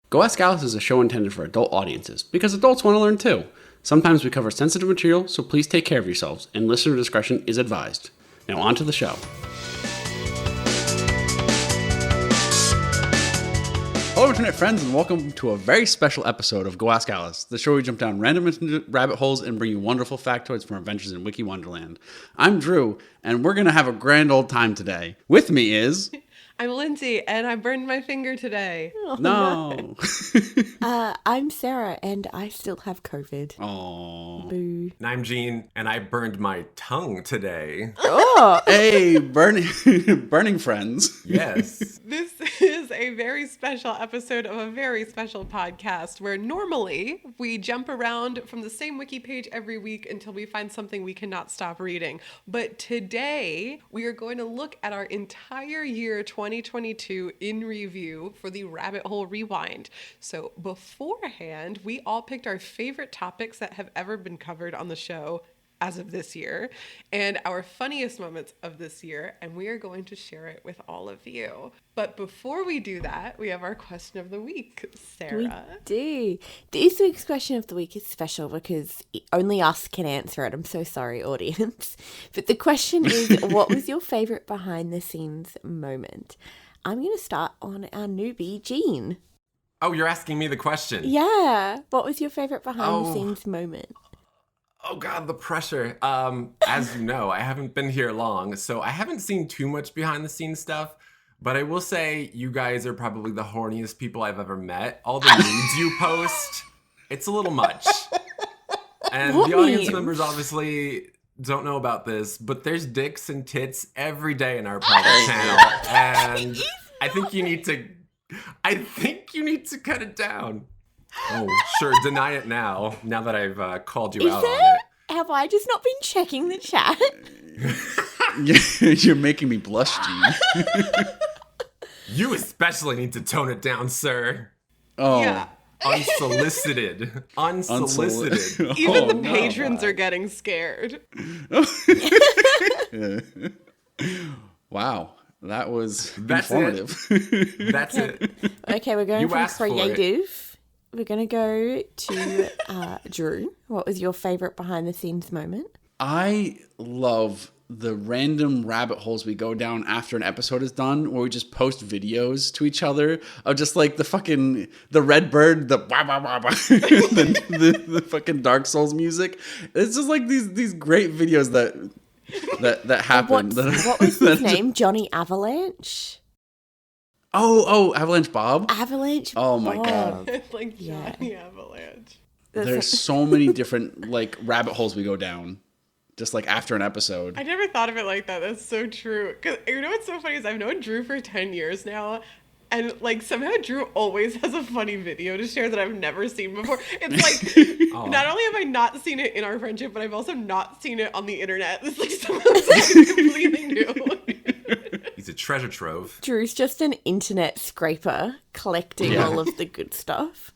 Go Ask Alice is a show intended for adult audiences, because adults want to learn too. Sometimes we cover sensitive material, so please take care of yourselves, and listener discretion is advised. Now on to the show. Hello internet friends, and welcome to a very special episode of Go Ask Alice, the show where we jump down random rabbit holes and bring you wonderful factoids from adventures in Wiki Wonderland. I'm Drew, and we're going to have a grand old time today. With me is... I'm Lindsay, and I burned my finger today. Oh, no. I'm Sarah, and I still have COVID. Oh. Boo. And I'm Gene, and I burned my tongue today. Oh. Hey, burning friends. Yes. This is a very special episode of a very special podcast where normally we jump around from the same wiki page every week until we find something we cannot stop reading. But today, we are going to look at our entire year 2022 in review for the Rabbit Hole Rewind. So beforehand, we all picked our favorite topics that have ever been covered on the show as of this year and our funniest moments of this year, and we are going to share it with all of you. But before we do that, we have our question of the week. Sarah. We do. This week's question of the week is special because only us can answer it. I'm so sorry, audience. But the question is, what was your favorite behind the scenes moment? I'm going to start on our newbie, Gene. Oh, you're asking me the question? Yeah. What was your favorite behind the scenes moment? Oh God, the pressure. As you know, I haven't been here long, so I haven't seen too much behind the scenes stuff, but I will say you guys are probably the horniest people I've ever met. All the nudes you post, it's a little much. And What the audience meme? members obviously don't know about this, but there's dicks and tits every day in our private channel. And I think you need to cut it down. Oh, sure. Deny it now that I've called you out on it. Have I just not been checking the chat? You're making me blush, Gene. You especially need to tone it down, sir. Oh. Yeah. Unsolicited. Unsolicited. Even the patrons are getting scared. Wow. That was That's informative. That's it. Okay, we're going You from asked for it. creative. We're going to go to Drew. What was your favorite behind the scenes moment? I love the random rabbit holes we go down after an episode is done, where we just post videos to each other of just like the red bird, the wah, wah, wah, wah, the fucking Dark Souls music. It's just like these great videos that happen. What was his name? Johnny Avalanche? Oh, Avalanche Bob? Avalanche Oh my Bob. God. It's like Johnny Avalanche. There's so many different like rabbit holes we go down just like after an episode. I never thought of it like that. That's so true. Because you know what's so funny is I've known Drew for 10 years now. And like somehow Drew always has a funny video to share that I've never seen before. It's like, not only have I not seen it in our friendship, but I've also not seen it on the internet. It's like something completely new. He's a treasure trove. Drew's just an internet scraper collecting all of the good stuff.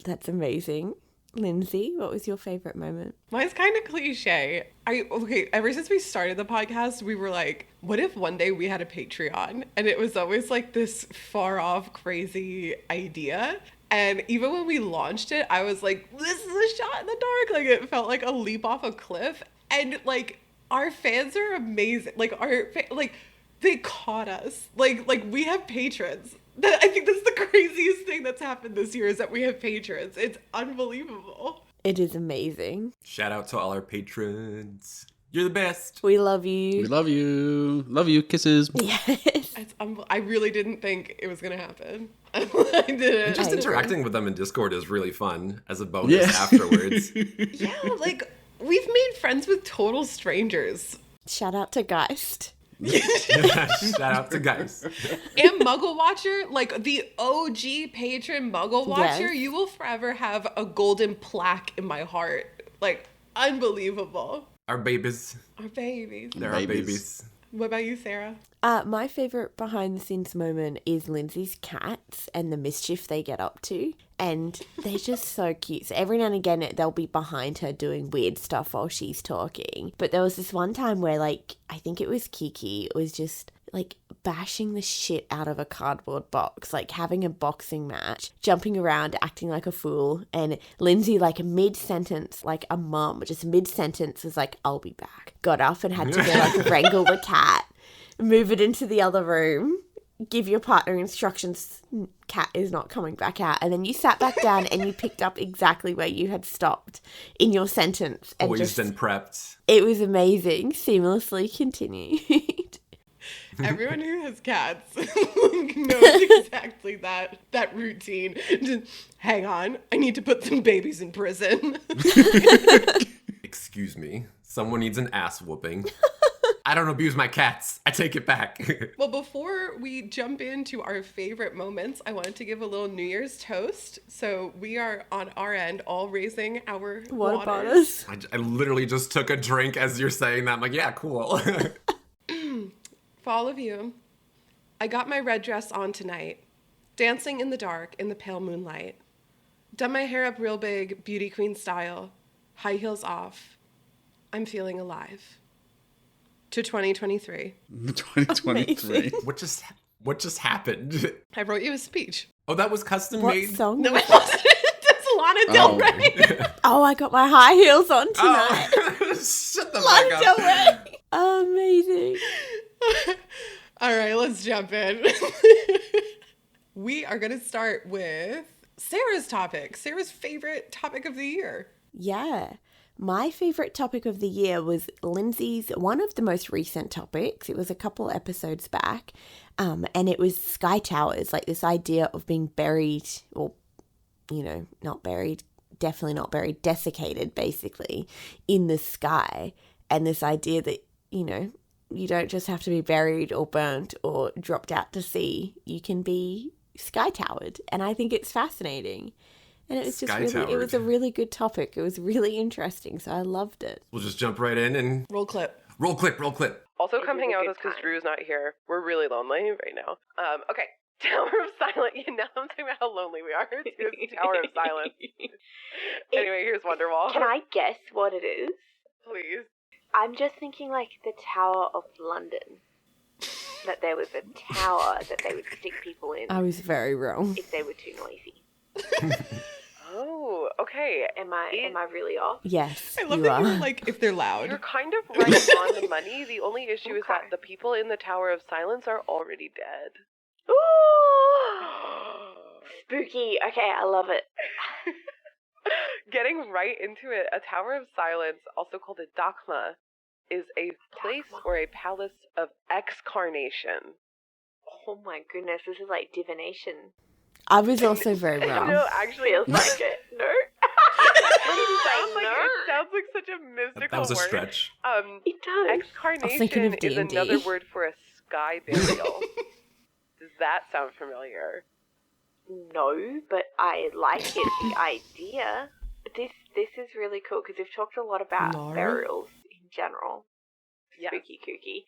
That's amazing. Lindsay, what was your favorite moment? Mine's kind of cliche. Ever since we started the podcast, we were like, what if one day we had a Patreon? And it was always like this far off, crazy idea. And even when we launched it, I was like, this is a shot in the dark. Like, it felt like a leap off a cliff. And like, our fans are amazing. Like, they caught us. Like we have patrons. I think that's the craziest thing that's happened this year is that we have patrons. It's unbelievable. It is amazing. Shout out to all our patrons. You're the best. We love you. We love you. Love you. Kisses. Yes. I really didn't think it was going to happen. I And didn't. just interacting with them in Discord is really fun as a bonus afterwards. Yeah, like, we've made friends with total strangers. Shout out to Geist. Shout out to guys. And Muggle Watcher, like the OG patron Muggle Watcher, Yes. you will forever have a golden plaque in my heart. Like, unbelievable. Our babies. Our babies. They're our babies. What about you, Sarah? My favorite behind the scenes moment is Lindsay's cats and the mischief they get up to. And they're just so cute. So every now and again, they'll be behind her doing weird stuff while she's talking. But there was this one time where, like, I think it was Kiki, was just, like, bashing the shit out of a cardboard box, like having a boxing match, jumping around, acting like a fool. And Lindsay, like mid-sentence, like a mum, just mid-sentence was like, I'll be back. Got up and had to go like wrangle the cat, move it into the other room, give your partner instructions, cat is not coming back out. And then you sat back down and you picked up exactly where you had stopped in your sentence. And Poised and prepped. It was amazing. Seamlessly continued. Everyone who has cats knows exactly that routine. Just, hang on, I need to put some babies in prison. Excuse me. Someone needs an ass whooping. I don't abuse my cats. I take it back. Well, before we jump into our favorite moments, I wanted to give a little New Year's toast. So we are on our end all raising our What waters. about us? I literally just took a drink as you're saying that. I'm like, yeah, cool. For all of you, I got my red dress on tonight, dancing in the dark in the pale moonlight. Done my hair up real big, beauty queen style, high heels off. I'm feeling alive. To 2023. 2023. What just happened? I wrote you a speech. Oh, that was custom What made? song? No, it wasn't. That's Lana Del Rey. Oh, I got my high heels on tonight. Oh, shut the Lana fuck Del up. Rey. Amazing. All right, let's jump in. We are going to start with Sarah's topic. Sarah's favorite topic of the year. Yeah. My favorite topic of the year was Lindsay's, one of the most recent topics. It was a couple episodes back. And it was sky towers, like this idea of being buried, or, you know, not buried, definitely not buried, desiccated, basically, in the sky. And this idea that, you know, you don't just have to be buried or burnt or dropped out to sea. You can be sky towered. And I think it's fascinating. And it was just really, it was a really good topic. It was really interesting, so I loved it. We'll just jump right in and Roll clip. roll clip, roll clip. Also, come hang out with us because Drew's not here. We're really lonely right now. Okay. Tower of Silence. Yeah, now I'm talking about how lonely we are. It's Tower of Silence. Anyway, here's Wonderwall. Can I guess what it is? Please. I'm just thinking like the Tower of London. That there was a tower that they would stick people in I was very wrong. if they were too noisy. Oh, okay. Am I really off? Yes, I love you that are. you were like, if they're loud. You're kind of right on the money. The only issue is that Okay. the people in the Tower of Silence are already dead. Ooh! Spooky. Okay, I love it. Getting right into it, a Tower of Silence, also called a Dakma, is a place Dakma. or a palace of excarnation. Oh my goodness, this is like divination. I was also very wrong. No, actually, Feels like it. No? it sounds like such a mystical That was a word. stretch. It does. thinking of Excarnation is D&D. another word for a sky burial. Does that sound familiar? No, but I like it, the idea. This is really cool because we've talked a lot about Laura? burials in general. Yeah. Spooky kooky.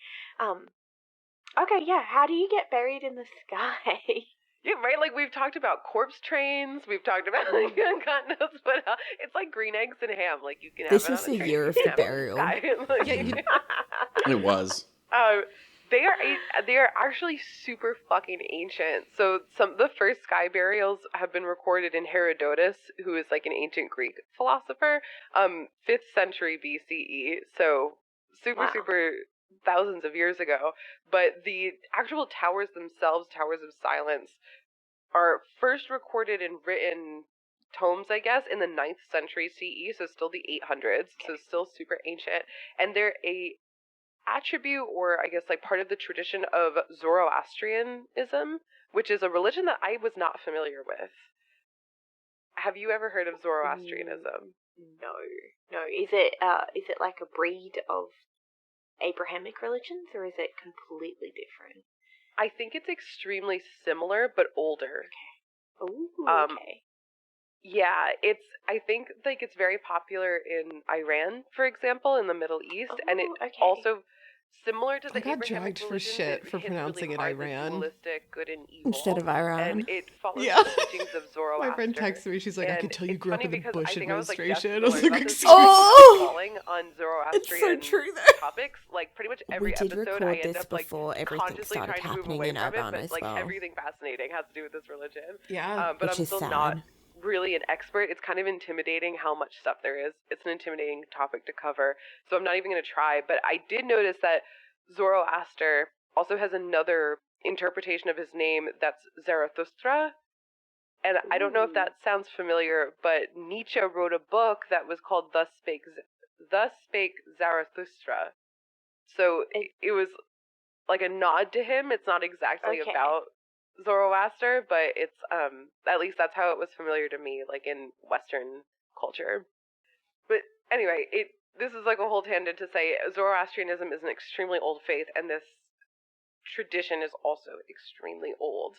Okay, yeah, how do you get buried in the sky? Yeah, right? Like, we've talked about corpse trains. We've talked about, like, God knows what else. It's like green eggs and ham. Like, you can have This it was on a the train. year of You the can have it in burial. sky. Like, Yeah, you- It was. they are actually super fucking ancient. So some of the first sky burials have been recorded in Herodotus, who is like an ancient Greek philosopher, 5th century BCE. So super, Wow. super thousands of years ago. But the actual towers themselves, Towers of Silence, are first recorded in written tomes, I guess, in the 9th century CE. So still the 800s. So still super ancient. And they're a attribute, or I guess like part of the tradition of Zoroastrianism, which is a religion that I was not familiar with. Have you ever heard of Zoroastrianism? No. Is it like a breed of Abrahamic religions, or is it completely different? I think it's extremely similar, but older. Ooh, okay. Yeah, I think like it's very popular in Iran, for example, in the Middle East, and it Oh, okay. also Similar to the I got Abrahamic dragged for religions, shit for hits pronouncing really it hard the Iran. dualistic good and evil. Instead of Iran. And it follows Yeah. the teachings of Zoroaster. My friend texted me. She's like, I And could tell you it's grew up funny in the because Bush I think I was like administration. destined to learn about this excuse me. Oh! falling on It's Zoroastrian so true, though. topics. Like pretty much We every did episode, record I end this up like before everything consciously started trying to move happening away in from it, Iran but as like well. everything fascinating has to do with this religion. Yeah. But Which I'm is still sad. not really an expert. It's kind of intimidating how much stuff there is. It's an intimidating topic to cover, so I'm not even going to try. But I did notice that Zoroaster also has another interpretation of his name that's Zarathustra. And I don't know if that sounds familiar, but Nietzsche wrote a book that was called Thus Spake Zarathustra. So it was like a nod to him. It's not exactly Okay. about Zoroaster, but it's at least that's how it was familiar to me, like in Western culture. But anyway, this is like a whole tangent to say Zoroastrianism is an extremely old faith, and this tradition is also extremely old.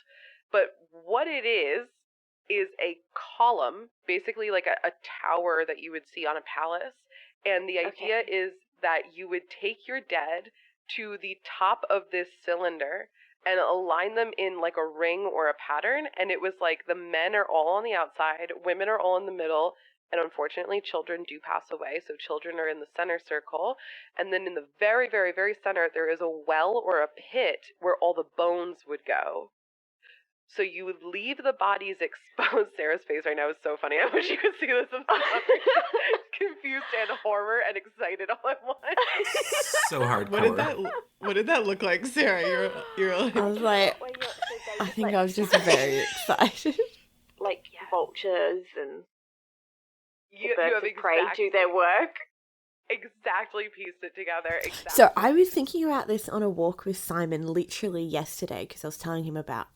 But what it is a column, basically like a tower that you would see on a palace. And the idea is that you would take your dead to the top of this cylinder and align them in like a ring or a pattern. And it was like the men are all on the outside, women are all in the middle, and unfortunately children do pass away, so children are in the center circle. And then in the very, very, very center, there is a well or a pit where all the bones would go. So you would leave the bodies exposed. Sarah's face right now is so funny. I wish you could see this. I'm so sorry. Confused and horror and excited all at once. So hardcore. What did that look like, Sarah? You're like, I was like, I think I was just very excited. Like vultures and You birds have of prey do their work. exactly pieced it together. Exactly. So I was thinking about this on a walk with Simon literally yesterday because I was telling him about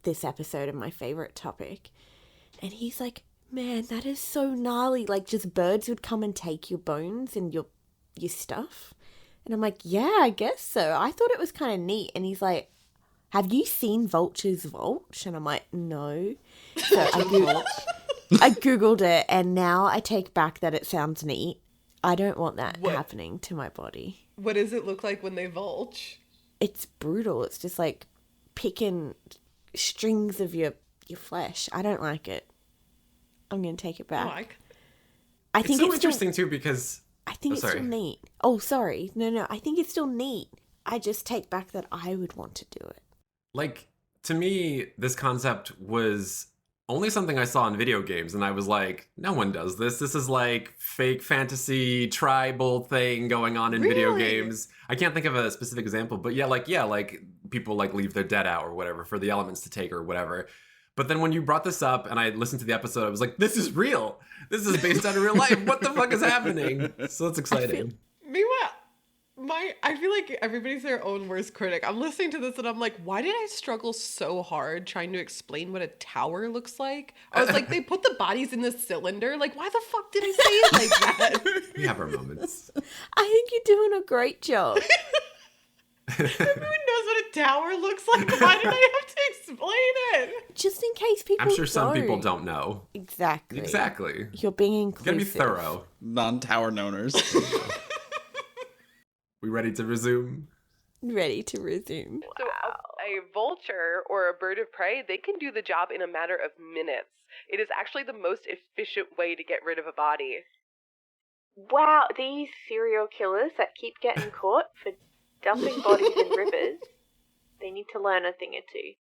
this episode and my favorite topic. And he's like, man, that is so gnarly. Like, just birds would come and take your bones and your stuff. And I'm like, yeah, I guess so. I thought it was kind of neat. And he's like, have you seen vultures vulture? And I'm like, no. So I Googled it, and now I take back that it sounds neat. I don't want that happening to my body. what does it look like when they vulture? It's brutal. It's just like picking strings of your flesh. I don't like it. I'm going to take it back. I think It's so it's interesting too because I think it's still neat. Oh, sorry. No. I think it's still neat. I just take back that I would want to do it. like to me this concept was only something I saw in video games, and I was like, no one does this. This is like fake fantasy tribal thing going on in video Really? games. I can't think of a specific example, but like people like leave their dead out or whatever for the elements to take or whatever. But then when you brought this up and I listened to the episode, I was like, this is real. This is based on real life. What the fuck is happening? So it's exciting. Meanwhile, I feel like everybody's their own worst critic. I'm listening to this and I'm like, why did I struggle so hard trying to explain what a tower looks like? I was like, they put the bodies in the cylinder. Like, why the fuck did I say it like that? We have our moments. I think you're doing a great job. Everyone knows what a tower looks like. Why did I have to explain it? Just in case people I'm sure some people don't know. Exactly. Exactly. You're being You gotta be inclusive. thorough. Non-tower owners. We ready to resume? Ready to resume. So a vulture or a bird of prey, they can do the job in a matter of minutes. It is actually the most efficient way to get rid of a body. Wow, these serial killers that keep getting caught for dumping bodies in rivers, they need to learn a thing or two.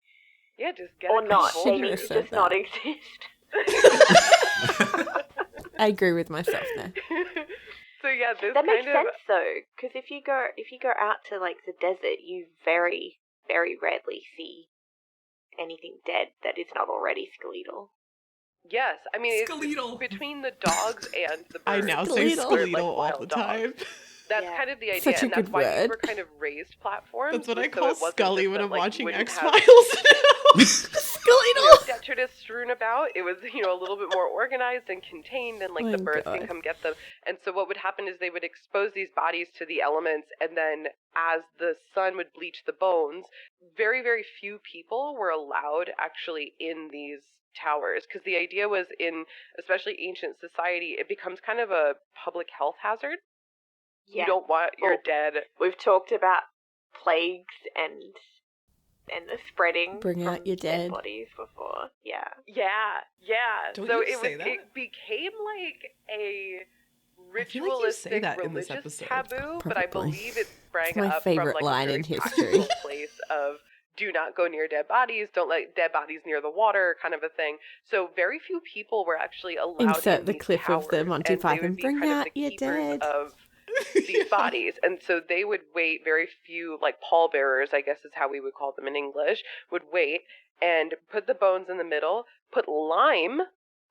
Yeah, just get Or a not. couple. They Shouldn't need have to said just not that. exist. I agree with myself there. So yeah, this That makes kind of sense though, because if you go out to like the desert, you very, very rarely see anything dead that is not already skeletal. yes. I mean, Skeletal. it's between the dogs and the birds. I now say Skeletal. They're, skeletal all wild the dogs. time. That's Yeah. kind of the idea, Such a and that's good why word. these were kind of raised platforms. That's what I so call it wasn't Scully just when that, I'm like, you watching wouldn't X have, Files now. Skeletal! detritus strewn about. It was, a little bit more organized and contained, and like Oh the my birds God. can come get them. And so what would happen is they would expose these bodies to the elements, and then as the sun would bleach the bones, very, very few people were allowed actually in these towers, because the idea was in especially ancient society, it becomes kind of a public health hazard. You don't want your dead. We've talked about plagues and the spreading Bring from out your dead. bodies before. Yeah. Yeah. Don't so you say that? it became like a I feel like you say ritualistic that in this religious episode. taboo, but I Probably. believe it sprang It's my up favorite from like line a very in history. practical place of do not go near dead bodies, don't let dead bodies near the water, kind of a thing. So very few people were actually allowed Insert in the these clip of the towers, Monty and they Python, would be "Bring kind of out the your keepers dead." of these bodies. And so they would wait, very few, like pallbearers, I guess is how we would call them in English, would wait and put the bones in the middle, put lime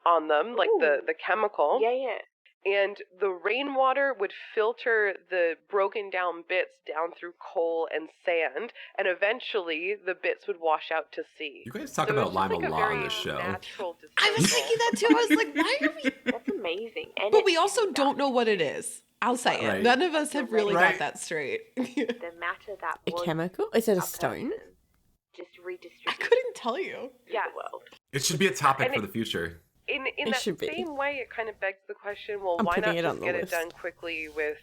on them, like the chemical. Yeah. And the rainwater would filter the broken down bits down through coal and sand, and eventually the bits would wash out to sea. You guys talk So it was about just lime like a a lot very on this show. natural I was disposal. thinking that too. I was like, why are we? That's amazing. And But we also don't know what it is. I'll say it. Right. None of us have really Right. got that straight. the matter that A was chemical? Is it a a stone? person just I redistributed couldn't tell you. Yeah. the world. It should be a topic And for the future. In It that should be. same way, it kind of begs the question, well, I'm why putting not it on just the get list. it done quickly with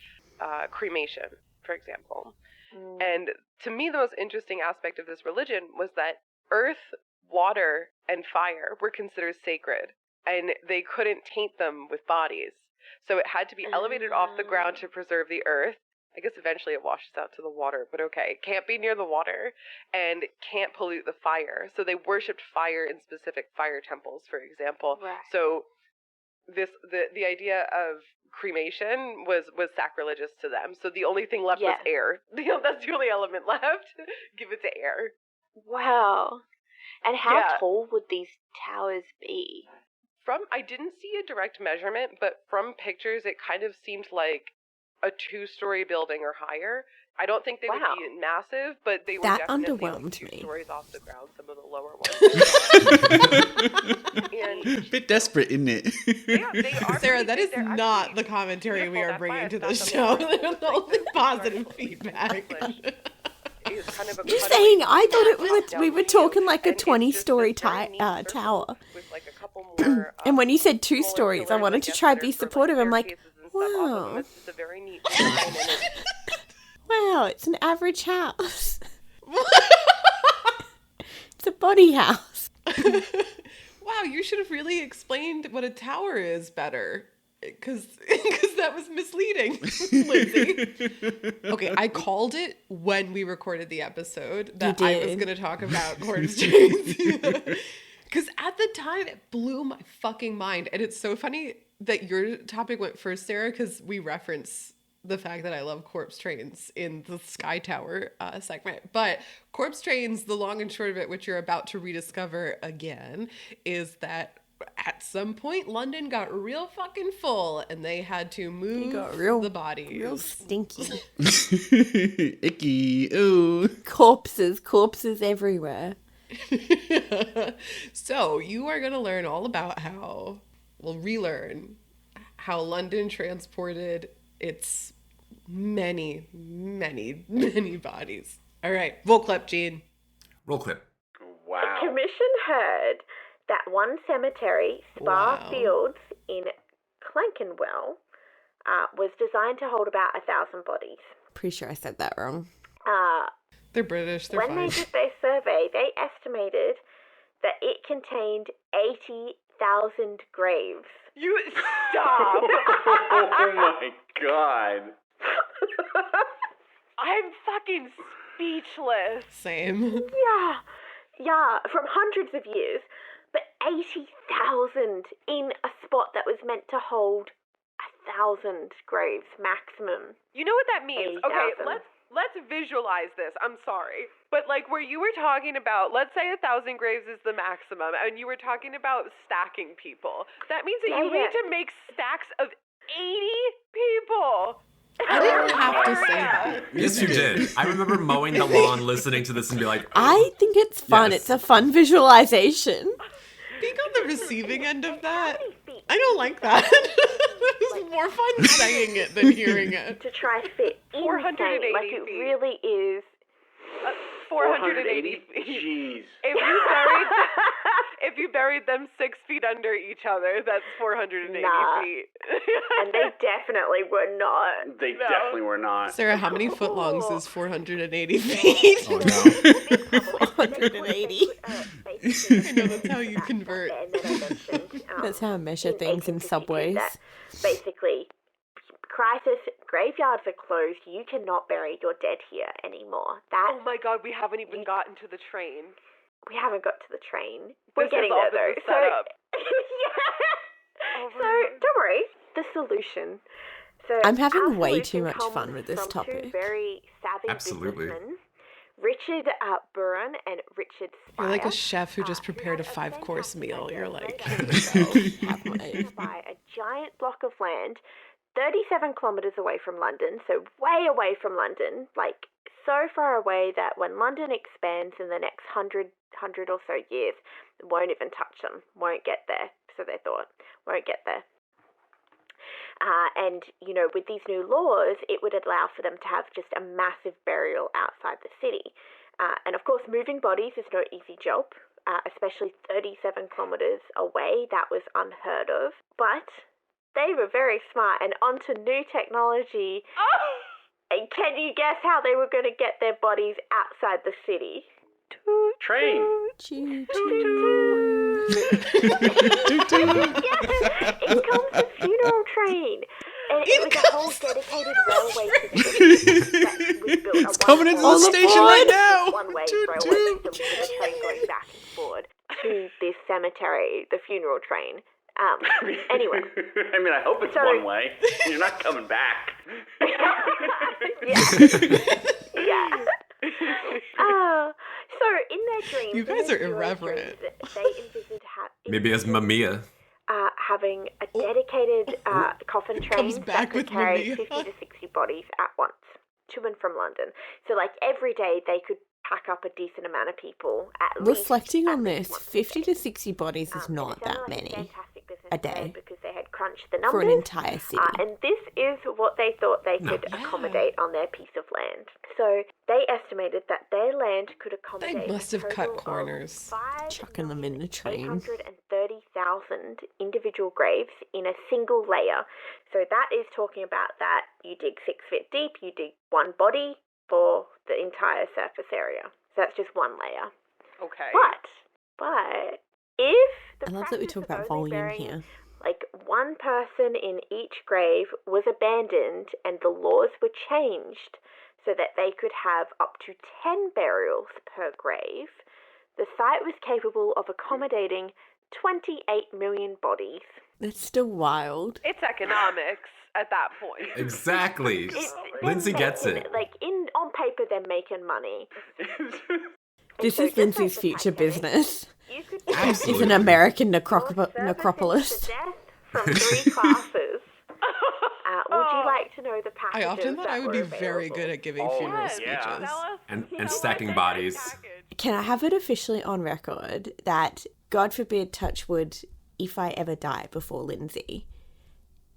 cremation, for example? Mm. And to me, the most interesting aspect of this religion was that earth, water, and fire were considered sacred, and they couldn't taint them with bodies. So it had to be elevated off the ground to preserve the earth. I guess eventually it washes out to the water, but okay. It can't be near the water and can't pollute the fire. So they worshipped fire in specific fire temples, for example. Right. So the idea of cremation was sacrilegious to them. So the only thing left was Yeah. air. That's the only element left. Give it to air. Wow. And how Yeah. tall would these towers be? I didn't see a direct measurement, but from pictures it kind of seemed like a 2-story building or higher. I don't think they Wow. would be massive, but they were That definitely underwhelmed like 2 me. stories off the ground, some of the lower ones. And Bit desperate, isn't it? they are Sarah, pretty that big. is They're not actually the commentary we beautiful. are That's bringing why to I this thought show. that was The only like positive the feedback. is kind of a Just cutaway saying, I thought it shot was, we down were view, talking like a and it's 20-story just this very neat circle tower. with like a couple more, And when you said 2 smaller stories, I pillars, wanted to guess, try that be are for, supportive. I'm like, staircases and stuff off of them. wow. It's just a very neat design, and it's Wow, it's an average house. It's a body house. Wow, you should have really explained what a tower is better. Because that was misleading, Lindsay. Okay, I called it when we recorded the episode that I was did. going to talk about corpse trains. Because at the time, it blew my fucking mind. And it's so funny that your topic went first, Sarah, because we reference the fact that I love corpse trains in the Sky Tower segment. But corpse trains, the long and short of it, which you're about to rediscover again, is that at some point London got real fucking full and they had to move got real- the bodies. Real stinky. Icky. Ooh. Corpses everywhere. So you are going to learn all about relearn how London transported its many, many, many bodies. All right, roll clip, Gene. Roll clip. The commission heard that one cemetery, Spa Wow. Fields in Clankenwell, was designed to hold about 1,000 bodies. Pretty sure I said that wrong. They're British, they're When fine. they did their survey, they estimated that it contained 80,000 graves. you stop. Oh my god. I'm fucking speechless. Same. Yeah, from hundreds of years, but 80,000 in a spot that was meant to hold 1,000 graves maximum. You know what that means? Okay, 80,000. let's visualize this. I'm sorry, but like where you were talking about, let's say 1,000 graves is the maximum, and you were talking about stacking people. That means that you need to make stacks of 80 people. I didn't have to say that. Yes, you did. I remember mowing the lawn, listening to this, and be like, I think it's fun. Yes. It's a fun visualization. Being on the receiving end of that, I don't like that. It was more fun saying it than hearing it. To try to fit in 480 like it feet. really is. 480 feet. Jeez. If you buried them 6 feet under each other, that's 480 Nah. feet. And they definitely were not. They definitely were not. Sarah, how many footlongs is 480 feet? Oh no. 180. I know that's how you convert. That's how I measure things in subways. Basically, crisis graveyards are closed. You cannot bury your dead here anymore. That Oh my god, we haven't even gotten to the train. we haven't got to the train. We're This getting has all there been though. the setup. Yeah. Oh my So God. don't worry. The solution. So I'm having our way solution too much comes fun with this from topic. Two very savvy Absolutely. businessmen, Richard Buran and Richard Spire. You're like a chef who just who prepared a had 5-course fantastic meal. idea You're of like, made Have my- to buy a giant block of land 37 kilometres away from London, so way away from London, like so far away that when London expands in the next 100 or so years, it won't even touch them, won't get there, so they thought, won't get there. And, you know, with these new laws, it would allow for them to have just a massive burial outside the city. And of course, moving bodies is no easy job, especially 37 kilometres away. That was unheard of. But they were very smart and onto new technology. And can you guess how they were going to get their bodies outside the city? Train. Choo It comes the funeral train. And it was a whole dedicated railway system that was built. It's coming into the station right now. One-way Toot, railway toot. system with a train going back and forward to this cemetery, the funeral train. Anyway. I mean, I hope it's So- one way. You're not coming back. Yeah. So in their dreams, You in guys their are heroes' irreverent. dreams, they envisioned Maybe as Mamiya. having a dedicated coffin train Comes that back could with carry Mamiya. 50 to 60 bodies at once to and from London. So, like, every day they could pack up a decent amount of people at least. Reflecting at on least this, once a 50 day. to 60 bodies is And not it sounded that like many fantastic business a plan day because they had crunched the for numbers. an entire city. And this is what they thought they could accommodate on their piece of land. So they estimated that their land could accommodate. must have cut corners. Chucking them in the train. 830,000 individual graves in a single layer. So that is talking about that you dig 6 feet deep, you dig one body for the entire surface area. So that's just one layer. Okay. But if the I love that we practice talk of about only volume burying, here. like, one person in each grave was abandoned and the laws were changed so that they could have up to 10 burials per grave, the site was capable of accommodating 28 million bodies. That's still wild. It's economics at that point. Exactly. They're Lindsay gets making- it. Like, on paper, they're making money. This so is just Lindsay's like the future Titanic, business. You could It's Absolutely. an American Your service necropolis. to death from 3 classes. Would you like to know the I packages often thought that I would were be very available? good at giving Oh, funeral yeah. speeches. And stacking bodies. Can I have it officially on record that, God forbid, touch wood, if I ever die before Lindsay,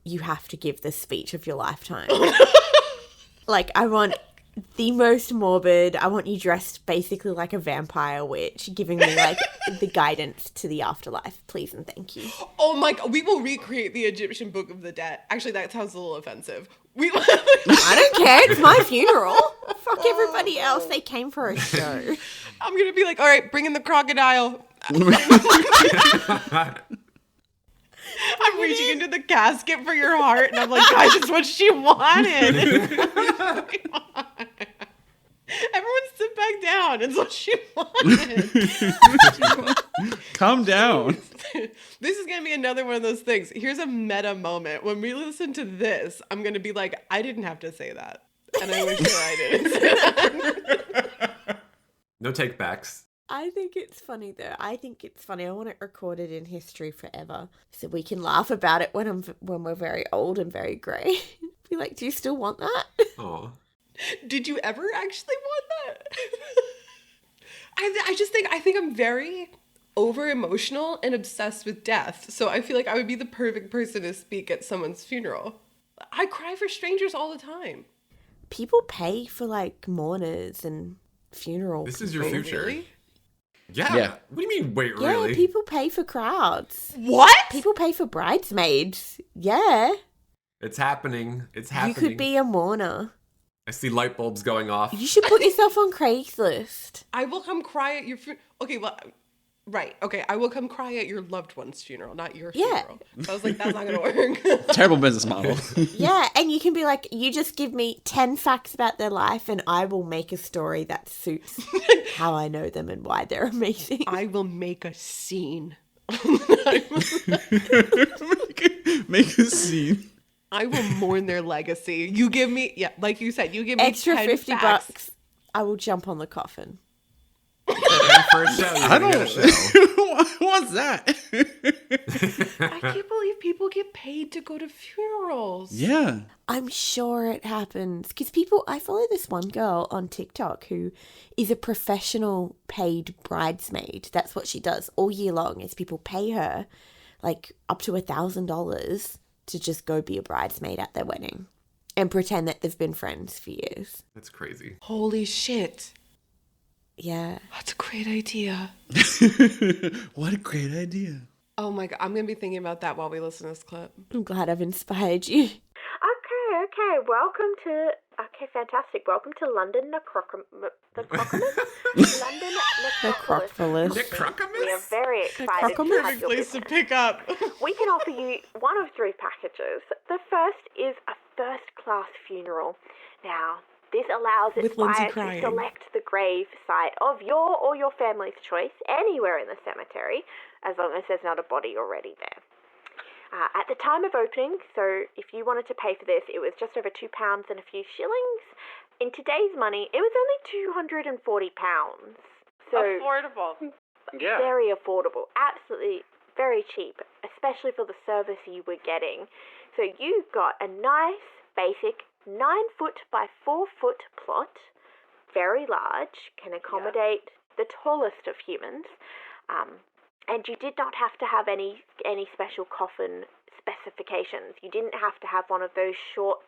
you have to give the speech of your lifetime? Like, I want the most morbid, I want you dressed basically like a vampire witch, giving me, like, the guidance to the afterlife. Please and thank you. Oh my god, we will recreate the Egyptian Book of the Dead. Actually, that sounds a little offensive. We I don't care, it's my funeral. Fuck everybody else, they came for a show. I'm gonna be like, all right, bring in the crocodile. I'm reaching into the casket for your heart, and I'm like, guys, it's what she wanted. Everyone sit back down. It's what she wanted. Calm down. This is gonna be another one of those things. Here's a meta moment. When we listen to this, I'm gonna be like, I didn't have to say that, and I wish that I didn't say that. No take backs. I think it's funny though. I think it's funny. I want it recorded in history forever, so we can laugh about it when we're very old and very grey. Be like, do you still want that? Oh. Did you ever actually want that? I think I'm very over emotional and obsessed with death. So I feel like I would be the perfect person to speak at someone's funeral. I cry for strangers all the time. People pay for like mourners and funeral. This is your people. future. Really? Yeah. Yeah. What do you mean, wait, Yeah, really? people pay for crowds. What? People pay for bridesmaids. Yeah. It's happening. It's happening. You could be a mourner. I see light bulbs going off. You should put yourself on Craigslist. I will come cry at your okay, well, right. Okay, I will come cry at your loved one's funeral, not your Yeah. funeral. So I was like, that's not going to work. Terrible business model. Yeah, and you can be like, you just give me 10 facts about their life and I will make a story that suits how I know them and why they're amazing. I will make a scene. Make a scene. I will mourn their legacy. You give me, yeah, like you said, you give me Extra 10 50 facts. bucks. I will jump on the coffin. And for a show, I you're gonna don't. get a show. What's that? I can't believe people get paid to go to funerals. Yeah. I'm sure it happens. Because I follow this one girl on TikTok who is a professional paid bridesmaid. That's what she does all year long is people pay her like up to $1,000 to just go be a bridesmaid at their wedding and pretend that they've been friends for years. That's crazy. Holy shit. Yeah. That's a great idea. What a great idea. Oh my God. I'm going to be thinking about that while we listen to this clip. I'm glad I've inspired you. Okay, welcome to... Okay, fantastic. Welcome to London Necropolis. London Necropolis. Necropolis. We are very excited to have your Place to business. pick up. We can offer you one of three packages. The first is a first-class funeral. Now, this allows With Lindsay Aspire to crying. select the grave site of your or your family's choice anywhere in the cemetery, as long as there's not a body already there. At the time of opening, so if you wanted to pay for this, it was just over £2 and a few shillings. In today's money, it was only £240. So Affordable. Yeah. very affordable, absolutely very cheap, especially for the service you were getting. So you got a nice, basic 9-foot by 4-foot plot, very large, can accommodate the tallest of humans. And you did not have to have any special coffin specifications. You didn't have to have one of those short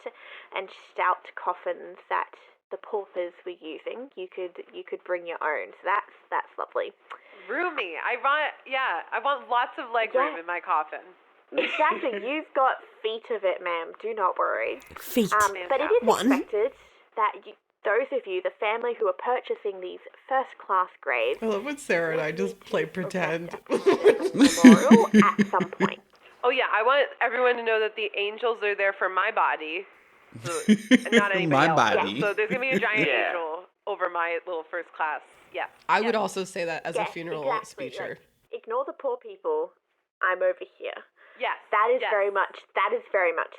and stout coffins that the paupers were using. You could bring your own. So that's lovely. Roomy. I want lots of leg room in my coffin. Exactly. You've got feet of it, ma'am. Do not worry. Feet. But it is One. expected that those of you, the family who are purchasing these first-class graves, I love when Sarah and I just play pretend. memorial at some point. Oh yeah, I want everyone to know that the angels are there for my body, and not anybody My else. body. So there's gonna be a giant Yeah. angel over my little first class. Yeah. I would also say that as a Yes, funeral exactly. speecher. Like, ignore the poor people. I'm over here. Yes. That is yes. very much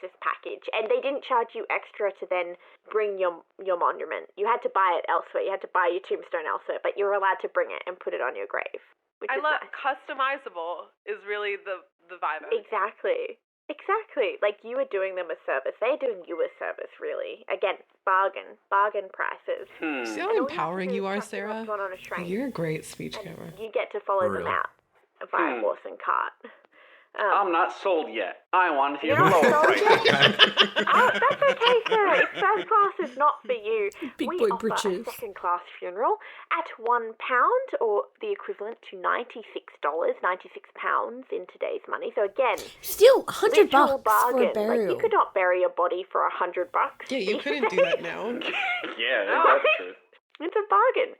this package. And they didn't charge you extra to then bring your monument. You had to buy it elsewhere. You had to buy your tombstone elsewhere, but you're allowed to bring it and put it on your grave. Which I is love nice. customizable is really the vibe of it. Exactly. Like you were doing them a service. They're doing you a service, really. Again, bargain prices. See how And all you have to empowering do you is are, chuck the Sarah? loved one on a train, You're a great speech and giver. you get to follow For them real. out via horse and cart. I'm not sold yet. I want to hear You're the not lower sold price. yet? Oh, that's okay, sir. If first class is not for you, Big we boy offer britches. a second class funeral at £1 or the equivalent to $96, £96 in today's money. So again, Still, $100 literal for bargain. a burial. Like you could not bury a body for $100. Yeah, you these couldn't do days. that now. Yeah, that's the truth. It's a bargain.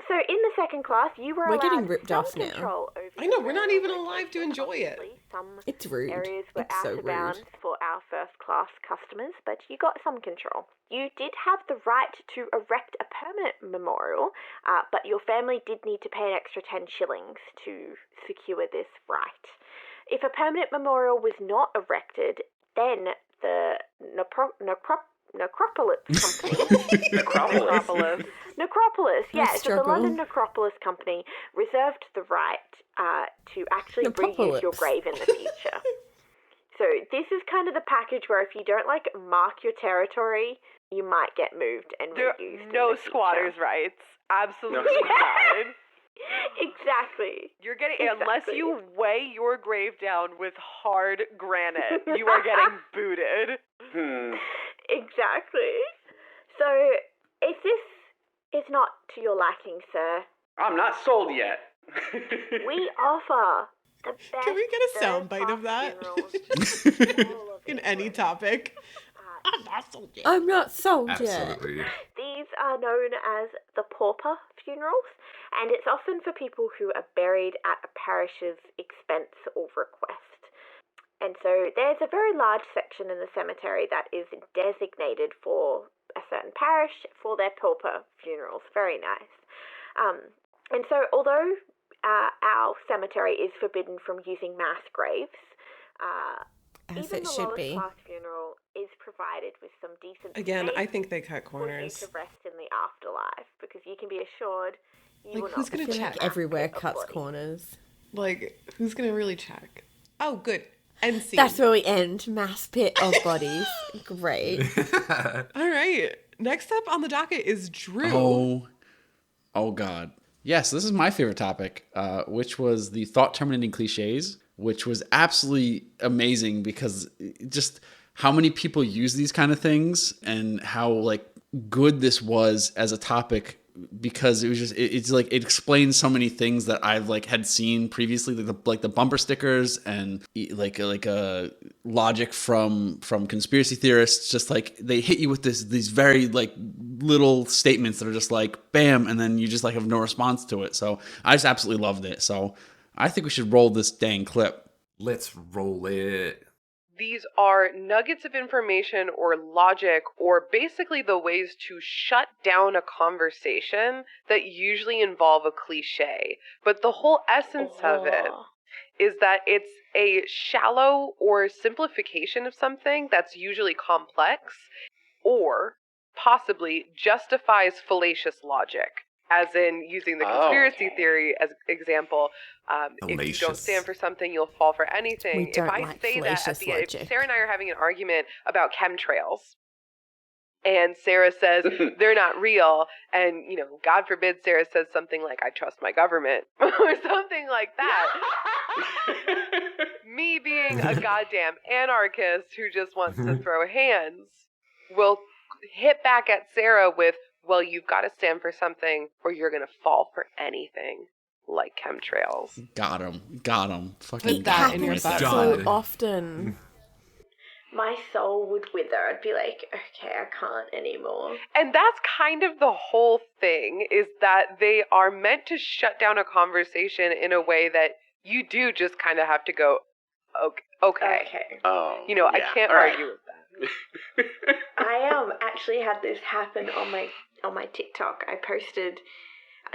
So in the second class, you were We're allowed getting ripped some off now. control over I know, your we're not burial even alive to enjoy it. Obviously, Some It's rude. areas were It's out so of rude. bounds for our first class customers, but you got some control. You did have the right to erect a permanent memorial, but your family did need to pay an extra 10 shillings to secure this right. If a permanent memorial was not erected, then the Necropolis Company. Necropolis, yeah. So the struggle. London Necropolis Company reserved the right to actually reuse your Nepropolis. grave in the future. So this is kind of the package where if you don't mark your territory, you might get moved and There reused. are no in the future. squatters' rights. Absolutely No not. Exactly. You're getting unless Exactly. you weigh your grave down with hard granite, you are getting booted. Exactly. So if this is not to your liking, sir, I'm not sold yet. We offer the best. Can we get a soundbite of that? In any topic. I'm not sold yet. I'm not sold yet. Absolutely. These are known as the pauper funerals, and it's often for people who are buried at a parish's expense or request. And so there's a very large section in the cemetery that is designated for a certain parish for their pauper funerals. Very nice. And so although our cemetery is forbidden from using mass graves, As even it the should lowest be. class funeral is provided with some decent Again, space I think they cut for you corners. to rest in the afterlife, because you can be assured you Like, will who's not gonna be I feel check? like everywhere pit of cuts bodies. corners. Like, who's gonna really check? Oh, good. End scene. That's where we end. Mass pit of bodies. Great. All right. Next up on the docket is Drew. Oh God. Yes, this is my favorite topic, which was the thought-terminating cliches, which was absolutely amazing because just how many people use these kind of things and how like good this was as a topic, because it was just it's like it explains so many things that I've like had seen previously, like the bumper stickers and like a logic from conspiracy theorists. Just like they hit you with these very like little statements that are just like bam, and then you just like have no response to it. So I just absolutely loved it. So I think we should roll this dang clip. Let's roll it. These are nuggets of information or logic, or basically the ways to shut down a conversation that usually involve a cliche. But the whole essence of it is that it's a shallow or simplification of something that's usually complex, or possibly justifies fallacious logic. As in, using the conspiracy theory as example, if you don't Fallacious. stand for something, you'll fall for anything. We don't If I like say that at fallacious the end, logic. if Sarah and I are having an argument about chemtrails, and Sarah says they're not real, and God forbid Sarah says something like "I trust my government" or something like that. Me being a goddamn anarchist who just wants to throw hands will hit back at Sarah with, well, you've got to stand for something or you're going to fall for anything, like chemtrails. Got him. Fucking Put that got in him your right butt. there. So Done. often. My soul would wither. I'd be like, okay, I can't anymore. And that's kind of the whole thing, is that they are meant to shut down a conversation in a way that you do just kind of have to go, okay. Oh. I can't argue with that. I actually had this happen on my TikTok. I posted,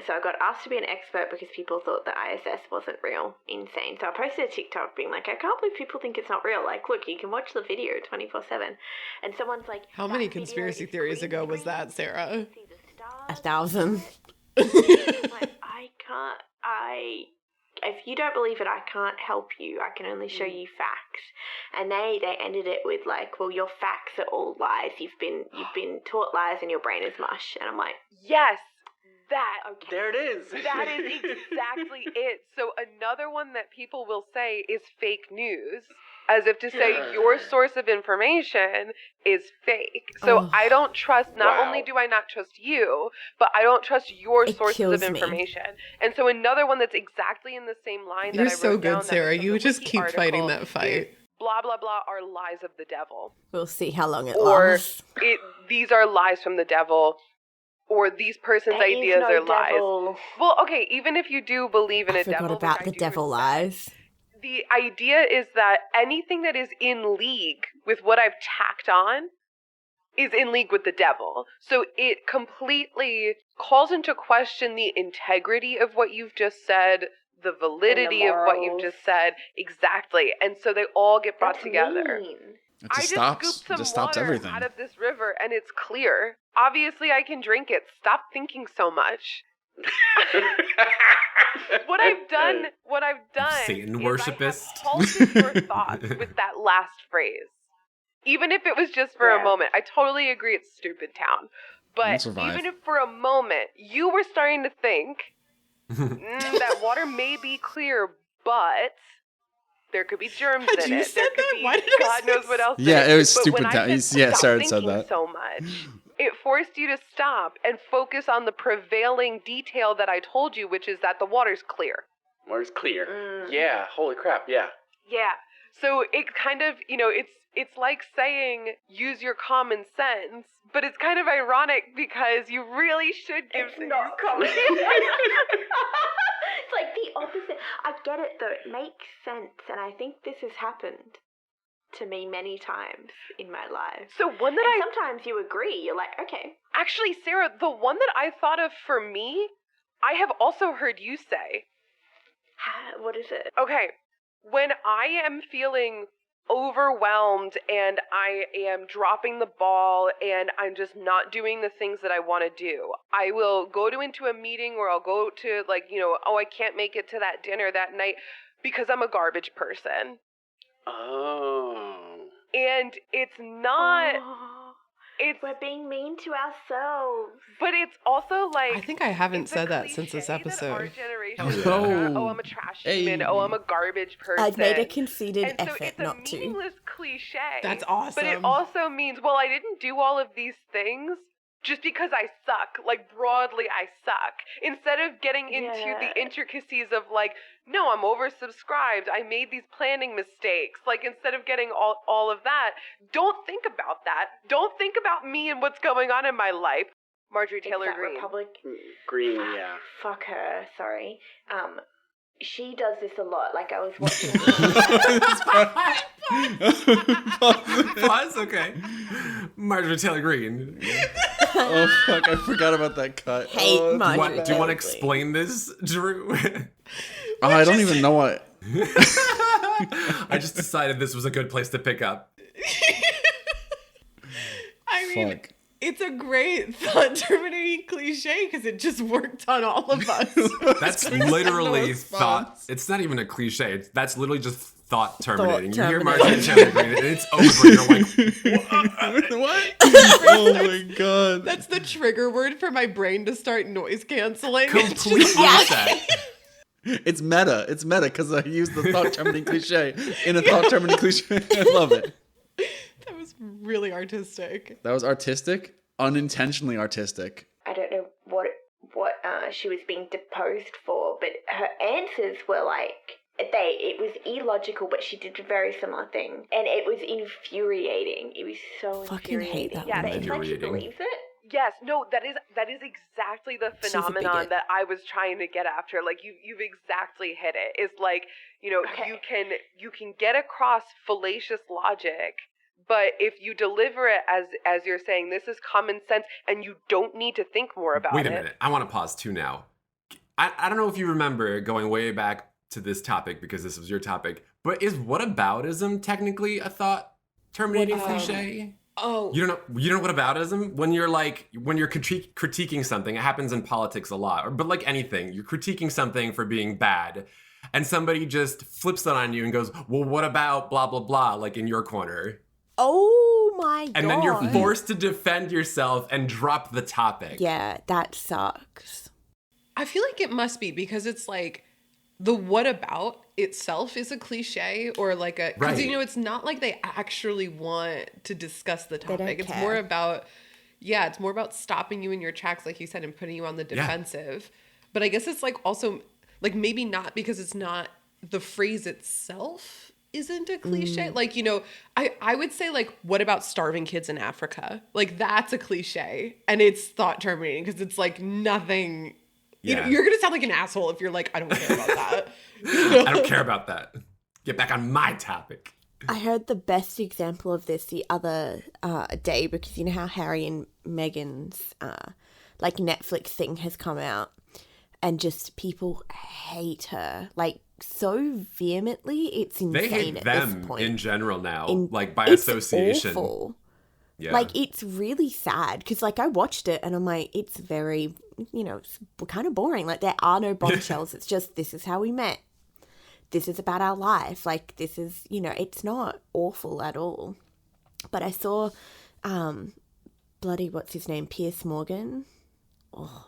so I got asked to be an expert because people thought the ISS wasn't real. Insane. So I posted a TikTok being like, I can't believe people think it's not real. Like, look, you can watch the video 24/7. And someone's like, How many conspiracy theories ago was that, Sarah? 1,000. Like, if you don't believe it, I can't help you. I can only show you facts. And they ended it with like, well, your facts are all lies. You've been taught lies and your brain is mush. And I'm like, Yes, that. okay. There it is. That is exactly it. So another one that people will say is fake news, as if to say your source of information is fake. So Oh. I don't trust, not Wow. only do I not trust you, but I don't trust your It sources kills of me. information. And so another one that's exactly in the same line You're that I so wrote down good, that Sarah. was from You the just Wiki keep fighting article that fight. is blah, blah, blah are lies of the devil. We'll see how long it Or lasts. these are lies from the devil. Or these person's There is ideas no are lies. devil. Well, okay, even if you do believe in I a forgot devil, about which I the do devil respect, lies. the idea is that anything that is in league with what I've tacked on is in league with the devil. So it completely calls into question the integrity of what you've just said, the validity of what you've morals. just said. Exactly. And so they all get brought That's together. mean. It I just just stops. scooped It some just stops water everything. out of this river and it's clear. Obviously I can drink it. Stop thinking so much. What I've done Satan is worshipist. I have halted your thoughts with that last phrase. Even if it was just for a Yeah. moment. I totally agree it's stupid town. We'll But survive. even if for a moment you were starting to think that water may be clear, but there could be germs Had in you it. There said could that? be Why did I God say knows what else. Yeah, in it was But stupid when I town. said Yeah, stop Sarah said thinking that. so much. it forced you to stop and focus on the prevailing detail that I told you, which is that the water's clear. Water's clear. Yeah, holy crap, yeah. Yeah. So it kind of, it's like saying use your common sense, but it's kind of ironic because you really should give It's things not common. It's like the opposite. I get it though. It makes sense, and I think this has happened to me many times in my life. So one that And sometimes you agree. You're like, okay. Actually, Sarah, the one that I thought of for me, I have also heard you say. What is it? Okay, when I am feeling overwhelmed and I am dropping the ball and I'm just not doing the things that I want to do, I will go into a meeting or I'll go to I can't make it to that dinner that night because I'm a garbage person. Oh. And it's not... We're being mean to ourselves. But it's also like... I think I haven't it's a said that since this cliche that episode. our generation Oh. I'm a trash human. Hey. Oh, I'm a garbage person. I've made a conceited And so effort it's a not to. meaningless cliche. That's awesome. But it also means, well, I didn't do all of these things just because I suck. Like, broadly, I suck. Instead of getting into the intricacies of, like, no, I'm oversubscribed. I made these planning mistakes. Like, instead of getting all of that, don't think about that. Don't think about me and what's going on in my life. Marjorie Taylor It's that Greene. Green, yeah. Fuck her, sorry. She does this a lot. Like, I was watching... Pause, okay. Marjorie Taylor Greene. Oh, fuck, I forgot about that cut. Hate Oh, Marjorie Do you want to Taylor explain this, Drew? I don't even know what... I just decided this was a good place to pick up. I mean, Fuck. it's a great thought-terminating cliche because it just worked on all of us. That's literally no thought. response. It's not even a cliche. That's literally just thought terminating. You hear terminating. Marjorie Taylor Greene and it's over. You're like, What? Oh my god. That's the trigger word for my brain to start noise canceling. complete reset. It's meta. It's meta because I used the thought terminating cliche in a thought terminating cliche. I love it. That was really artistic. That was artistic, unintentionally artistic. I don't know what she was being deposed for, but her answers were like... It was illogical, but she did a very similar thing. And it was infuriating. It was so Fucking hate infuriating. that Yeah, woman. it's like she Infuriating. believes it. Yes, no, that is exactly the She's a phenomenon bigot. that I was trying to get after. Like you've exactly hit it. It's like, Okay. you can get across fallacious logic, but if you deliver it as you're saying, this is common sense and you don't need to think more about Wait it. a minute. I want to pause too now. I don't know if you remember going way back to this topic because this was your topic, but is whataboutism technically a thought terminating cliche? Oh, You don't know whataboutism? When you're critiquing something, it happens in politics a lot, but like anything, you're critiquing something for being bad, and somebody just flips that on you and goes, well, what about blah, blah, blah, like in your corner. Oh my god. And then you're forced to defend yourself and drop the topic. Yeah, that sucks. I feel like it must be because it's like the what about itself is a cliche or like a because Right. it's not like they actually want to discuss the don't topic. It's care. more about it's more about stopping you in your tracks, like you said, and putting you on the defensive. But I guess it's like also like maybe not because it's not the phrase itself isn't a cliche. Like, I would say like, what about starving kids in Africa? Like that's a cliche and it's thought terminating because it's like nothing. Yeah. You're going to sound like an asshole if you're like, I don't care about that. I don't care about that. Get back on my topic. I heard the best example of this the other day because you know how Harry and Meghan's like Netflix thing has come out and just people hate her like so vehemently. It's insane They hate at them this point. in general now, like by It's association. awful. Yeah. Like, it's really sad because, like, I watched it and I'm like, it's very, it's kind of boring. Like, there are no bombshells. It's just, this is how we met. This is about our life. Like, this is, it's not awful at all. But I saw, what's his name? Piers Morgan. Oh,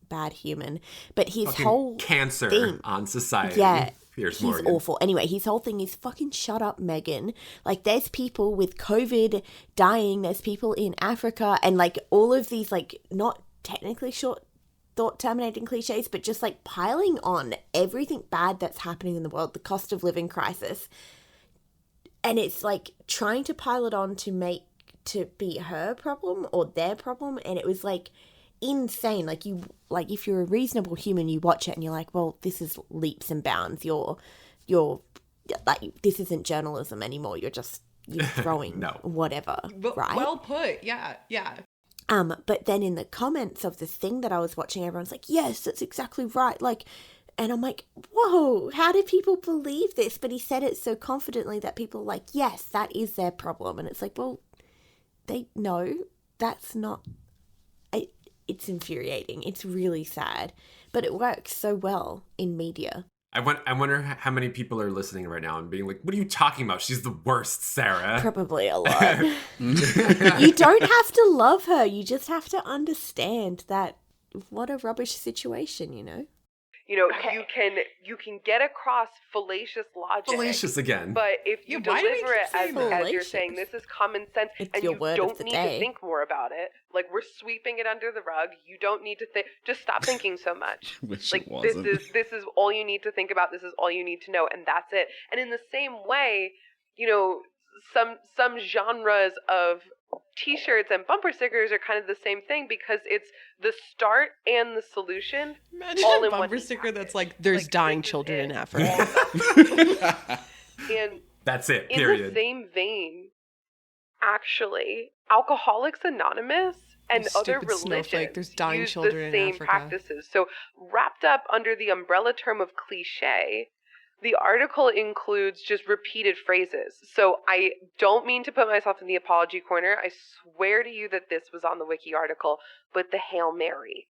bad human. But his Fucking whole cancer thing. on society. Yeah, Piers he's Morgan. awful. Anyway, his whole thing is fucking shut up, Megan. Like, there's people with COVID dying. There's people in Africa, and like all of these, like, not technically short thought terminating cliches, but just like piling on everything bad that's happening in the world, the cost of living crisis. And it's like trying to pile it on to be her problem or their problem. And it was like insane. Like, if you're a reasonable human, you watch it and you're like, well, this is leaps and bounds. You're like, this isn't journalism anymore. You're throwing No. whatever, right? Well put. Yeah. But then in the comments of this thing that I was watching, everyone's like, yes, that's exactly right. Like, and I'm like, whoa, how do people believe this? But he said it so confidently that people are like, yes, that is their problem. And it's like, well, that's not, it's infuriating. It's really sad, but it works so well in media. I wonder how many people are listening right now and being like, what are you talking about? She's the worst, Sarah. Probably a lot. You don't have to love her. You just have to understand that what a rubbish situation, you know? You know, you can get across fallacious logic. Fallacious again. But if you why do we deliver it keep saying as you're fallacious? saying, this is common sense, It's and your you word of don't the need day. to think more about it. Like, we're sweeping it under the rug. You don't need to think. Just stop thinking so much. Wish Like, it wasn't. this is all you need to think about. This is all you need to know, and that's it. And in the same way, you know, some genres of T-shirts and bumper stickers are kind of the same thing because it's the start and the solution. Imagine all a in one bumper neat sticker package. that's like, there's Like, dying this is children in it. Africa. And That's it, in period. the same vein, actually, Alcoholics Anonymous and You other stupid snowflake, religions there's dying use children the in same Africa. practices. So, wrapped up under the umbrella term of cliche, the article includes just repeated phrases. So I don't mean to put myself in the apology corner. I swear to you that this was on the wiki article, but the Hail Mary.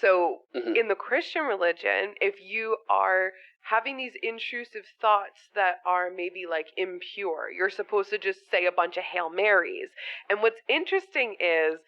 So in the Christian religion, if you are having these intrusive thoughts that are maybe like impure, you're supposed to just say a bunch of Hail Marys. And what's interesting is,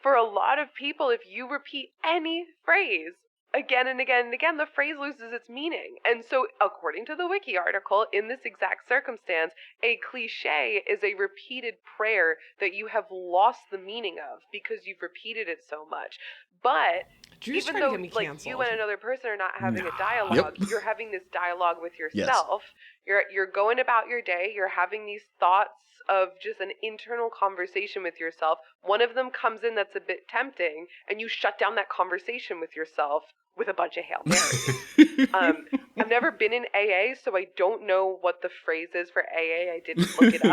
for a lot of people, if you repeat any phrase again and again and again, the phrase loses its meaning. And so, according to the wiki article, in this exact circumstance, a cliche is a repeated prayer that you have lost the meaning of because you've repeated it so much. But Drew's even trying to though get me like canceled. you and another person are not having a dialogue, you're having this dialogue with yourself. You're going about your day, you're having these thoughts of just an internal conversation with yourself. One of them comes in that's a bit tempting, and you shut down that conversation with yourself with a bunch of Hail Marys. I've never been in AA, so I don't know what the phrase is for AA. I didn't look it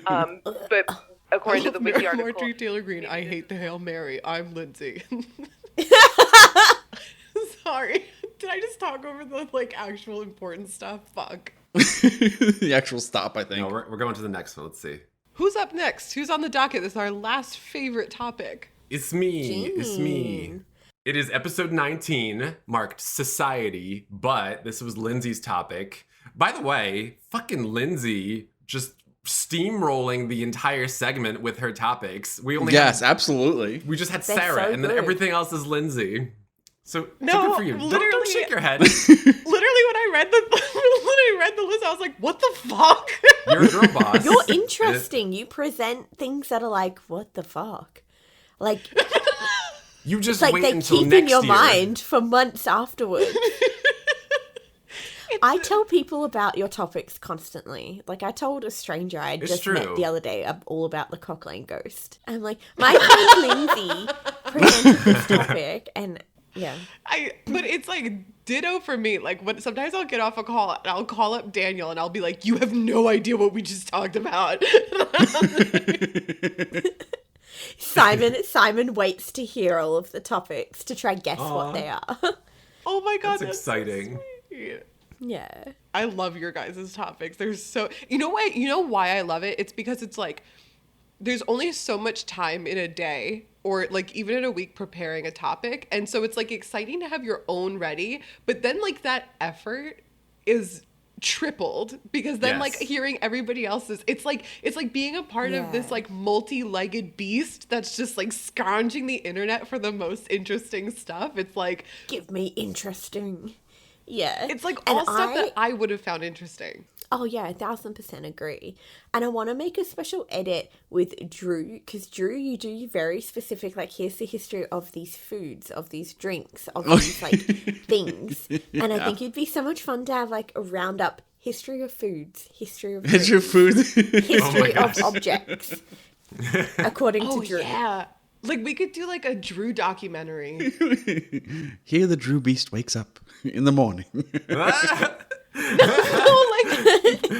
up. But according to the wiki article, Marjorie Taylor Greene, I hate the Hail Mary. I'm Lindsay. Sorry. Did I just talk over the like actual important stuff? Fuck. The actual stop, I think. No, we're going to the next one. Let's see. Who's up next? Who's on the docket? This is our last favorite topic. It's me. It's me. It is episode 19, marked Society, but this was Lindsay's topic. By the way, fucking Lindsay just steamrolling the entire segment with her topics. We only Absolutely. we just had They're Sarah, so and then good. everything else is Lindsay. So No, good for you. Don't literally- shake your head. Literally, when I read the list, I was like, "What the fuck?" You're a girl boss. You're interesting. You present things that are like, what the fuck? Like, You just it's like wait they until keep next in your year. mind for months afterwards. I tell people about your topics constantly. Like, I told a stranger I It's just true. met the other day all about the Cockline ghost. I'm like, my friend Lindsay presented this topic, and yeah. But it's like ditto for me. Like, when sometimes I'll get off a call and I'll call up Daniel and I'll be like, "You have no idea what we just talked about." Simon waits to hear all of the topics to try guess what they are. Oh my god, That's exciting. so sweet. Yeah. I love your guys' topics. They're so, you know why I love it? It's because it's like there's only so much time in a day or like even in a week preparing a topic. And so it's like exciting to have your own ready, but then like that effort is tripled because then Yes. like hearing everybody else's, it's like being a part of this Yeah. like multi-legged beast that's just like scrounging the internet for the most interesting stuff. It's like, Give me interesting. Yeah. It's like And all stuff that I would have found interesting. Oh yeah, 1,000% agree. And I want to make a special edit with Drew, because Drew, you do very specific, like, here's the history of these foods, of these drinks, of these, like, things. And I think it'd be so much fun to have, like, a roundup history of foods, history of It's your drinks, food. history of objects, according to Drew. Yeah. Like, we could do, like, a Drew documentary. Here the Drew Beast wakes up in the morning.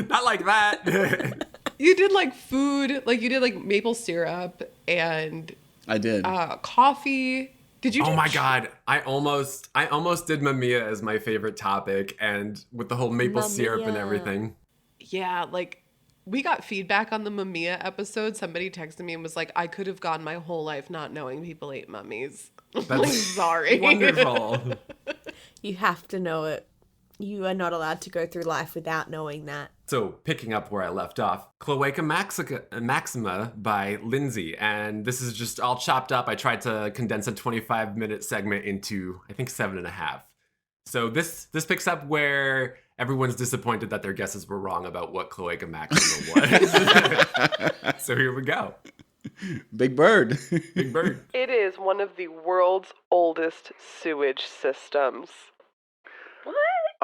Not like that. You did, like, food. Like, you did, like, maple syrup and I did. coffee. Did you do Oh my god, I almost did Mamiya as my favorite topic, and with the whole maple syrup and Mamiya. everything. Yeah, like, we got feedback on the Mamiya episode. Somebody texted me and was like, I could have gone my whole life not knowing people ate mummies. I'm like, sorry. Wonderful. You have to know it. You are not allowed to go through life without knowing that. So, picking up where I left off, Cloaca Maxima by Lindsay. And this is just all chopped up. I tried to condense a 25-minute segment into, I think, 7.5. So this picks up where everyone's disappointed that their guesses were wrong about what Cloaca Maxima was. So here we go. Big Bird. Big Bird. It is one of the world's oldest sewage systems. What?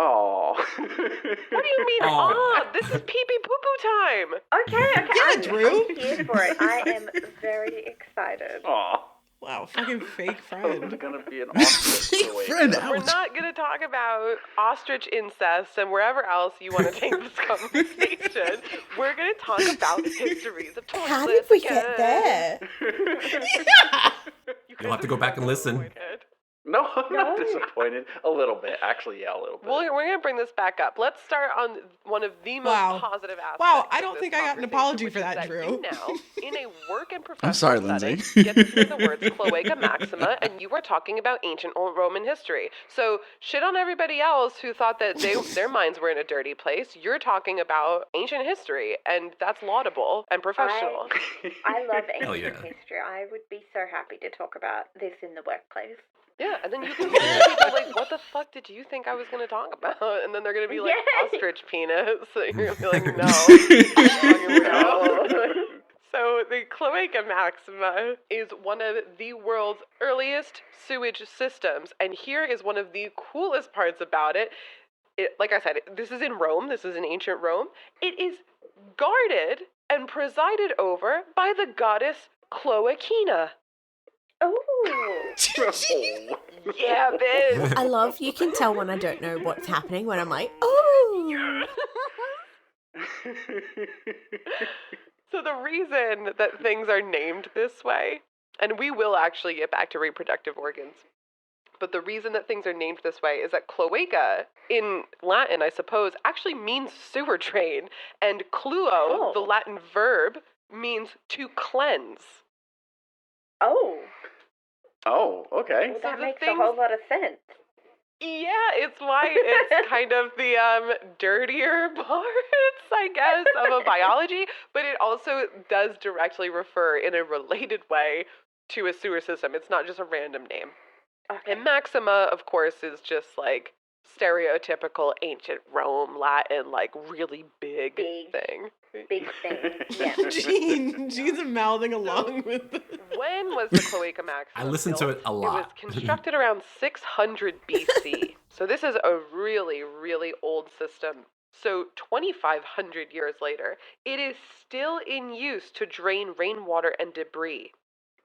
Oh. What do you mean? Oh. Oh, this is pee-pee poo-poo time. Okay. I'm Drew. here for it. I am very excited. Oh. Wow, fucking fake It's friend. gonna be an awesome Friend, We're ouch. not going to talk about ostrich incest and wherever else you want to take this conversation. We're going to talk about histories of toilets. How did we get again. there? You'll have to go back and listen. No, I'm not disappointed. A little bit. Actually, yeah, a little bit. Well, we're going to bring this back up. Let's start on one of the most Wow. positive aspects. Wow, I of don't this think I got an conversation, apology which for is that, Drew. You now, in a work and professional I'm sorry, setting, Lindsay. get to say the words Cloaca Maxima, and you were talking about ancient old Roman history. So shit on everybody else who thought that their minds were in a dirty place. You're talking about ancient history, and that's laudable and professional. I love Hell ancient yeah. history. I would be so happy to talk about this in the workplace. Yeah, and then you can tell people, like, what the fuck did you think I was going to talk about? And then they're going to be like, Yeah. ostrich penis. So you're going to be like, no. Fucking No. weirdo. So the Cloaca Maxima is one of the world's earliest sewage systems. And here is one of the coolest parts about it. Like I said, this is in Rome. This is in ancient Rome. It is guarded and presided over by the goddess Cloacina. Oh. Yeah, bitch. I love, you can tell when I don't know what's happening, when I'm like, oh. So the reason that things are named this way, and we will actually get back to reproductive organs, but the reason that things are named this way is that cloaca, in Latin, I suppose, actually means sewer drain, and cluo, the Latin verb, means to cleanse. Oh. Oh, okay. Well, that the makes things- a whole lot of sense. Yeah, it's why it's kind of the dirtier parts, I guess, of a biology, but it also does directly refer in a related way to a sewer system. It's not just a random name. Okay. And Maxima, of course, is just like stereotypical ancient Rome, Latin, like really big thing. Big thing. Yeah. Jean's mouthing along with this. When was the Cloaca Maxima I listened to built? it a It was lot. constructed around 600 BC. So this is a really, really old system. So 2,500 years later, it is still in use to drain rainwater and debris.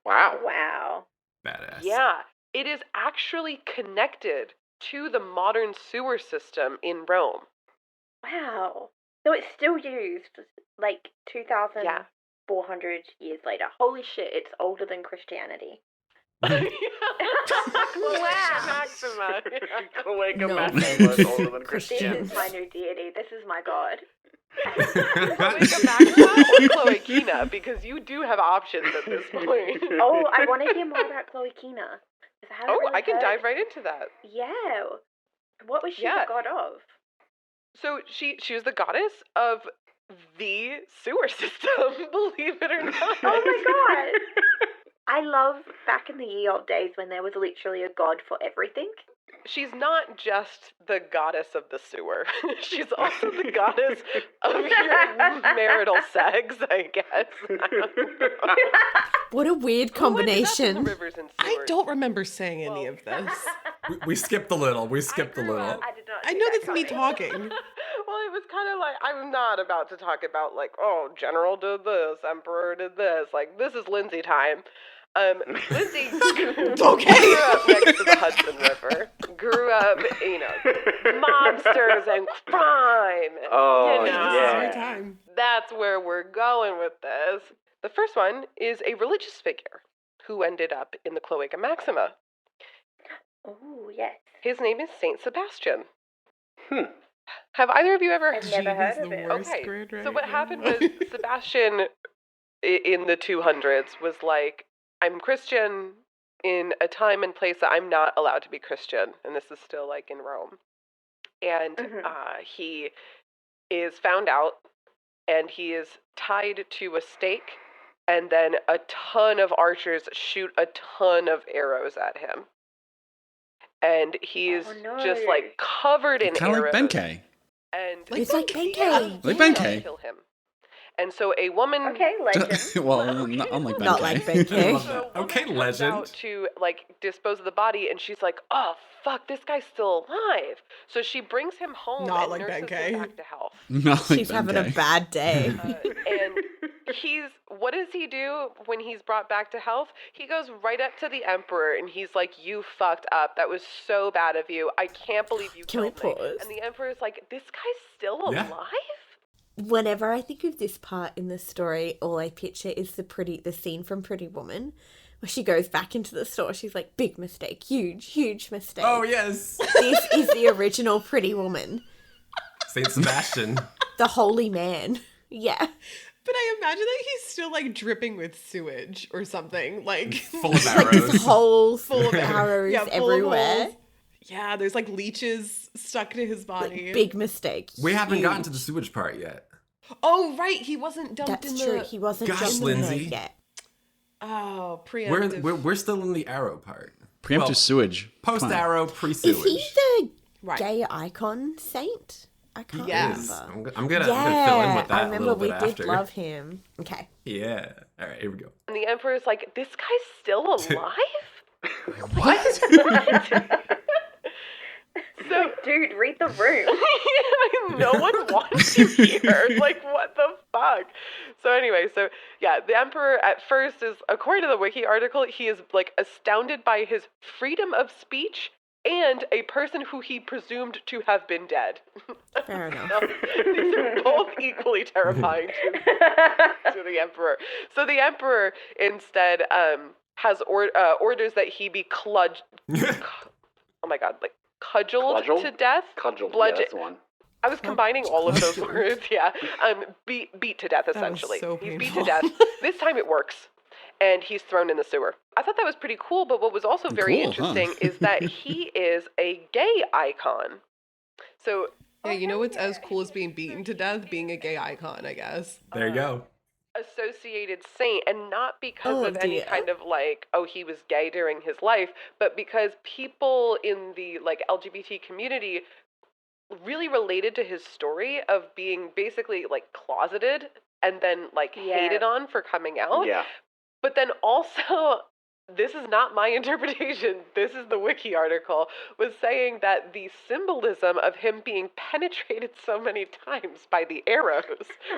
Wow. Wow. Badass. Yeah, it is actually connected to the modern sewer system in Rome. Wow. So it's still used like 2,400 years later. Holy shit, it's older than Christianity. Wow. Maxima. Cloaca No Maxima is older than This Christian. is my new deity. This is my god. Cloaca Maxima or Cloacina, because you do have options at this point. Oh, I want to hear more about Cloacina. 'Cause I haven't Oh, really I can heard- dive right into that. Yeah. What was she Yeah. the god of? So she was the goddess of the sewer system, believe it or not. Oh my god. I love back in the ye old days when there was literally a god for everything. she's not just the goddess of the sewer. She's also the goddess of your marital sex, I guess. I don't know. What a weird Who ended up in combination. the rivers and I sewers? don't remember saying any of this. We skipped a little. We skipped a little. I did not. I see know that that's me coming. talking. Well, it was kind of like, I'm not about to talk about, like, oh, general did this, emperor did this. Like, this is Lindsay time. Lindsay grew up next to the Hudson River. Grew up, mobsters and crime. Oh, you know. yeah. Every time. That's where we're going with this. The first one is a religious figure who ended up in the Cloaca Maxima. Oh, yes. His name is Saint Sebastian. Have either of you ever I've never heard Gee, of he's it. the worst Okay, grand so what right happened now. was Sebastian in the 200s was like, I'm Christian in a time and place that I'm not allowed to be Christian, and this is still like in Rome. And he is found out, and he is tied to a stake, and then a ton of archers shoot a ton of arrows at him. And he's just no. like covered in Kind of arrows. like Benkei. And It's like the Benkei. arrows Like cannot Benkei. kill him. And so a woman Okay, legend. Well, not unlike Benkei. Not like Benkei. So a woman Okay, comes legend. out to like dispose of the body, and she's like, "Oh fuck, this guy's still alive." So she brings him home Not and like nurses Benkei. him back to health. Not like She's having a Benkei. bad day. And what does he do when he's brought back to health? He goes right up to the emperor and he's like, "You fucked up. That was so bad of you. I can't believe you Can we killed me." pause? And the emperor's like, "This guy's still Yeah. alive?" Whenever I think of this part in the story, all I picture is the scene from Pretty Woman, where she goes back into the store. She's like, "Big mistake, huge mistake." Oh, yes. This is the original Pretty Woman, Saint Sebastian. the holy man. Yeah, But I imagine that he's still like dripping with sewage or something. Like Full of like arrows. this holes Full of arrows yeah, full of everywhere. holes. Yeah, there's like leeches stuck to his body. Like, big mistake. We haven't gotten to Huge. the sewage part yet. Oh right, he wasn't dumped That's in true. the. He wasn't Gosh, jumping in there Lindsay. yet. Oh, We're, preemptive. we're still in the arrow part. Preemptive Well, sewage. Come on. Post-arrow, Is pre-sewage. he the Right. gay icon saint? I can't Yes. remember. I'm gonna fill in with that I a remember little we bit did after. love him. Okay. Yeah. All right, here we go. And the emperor's like, "This guy's still alive?" So Dude, read the room. no one wants you here. Like, what the fuck? So anyway, the emperor at first is, according to the wiki article, he is like astounded by his freedom of speech and a person who he presumed to have been dead. Fair enough. These are both equally terrifying to the emperor. So the emperor instead has orders that he be oh my god, like cudgeled Cudgeled? to death. Cudgel. Yeah, Bludgeon. that's the one. I was combining all of those words, yeah. Beat to death, was essentially. so He's beat painful. to death. This time it works. And he's thrown in the sewer. I thought that was pretty cool, but what was also very Cool, huh? interesting is that he is a gay icon. So, Yeah, you know what's as cool as being beaten to death? Being a gay icon, I guess. There you go. associated saint, and not because Oh, of any dear. kind of like, oh, he was gay during his life, but because people in the like LGBT community really related to his story of being basically like closeted and then like hated on for coming out. Yeah. But then also, this is not my interpretation, this is the wiki article, was saying that the symbolism of him being penetrated so many times by the arrows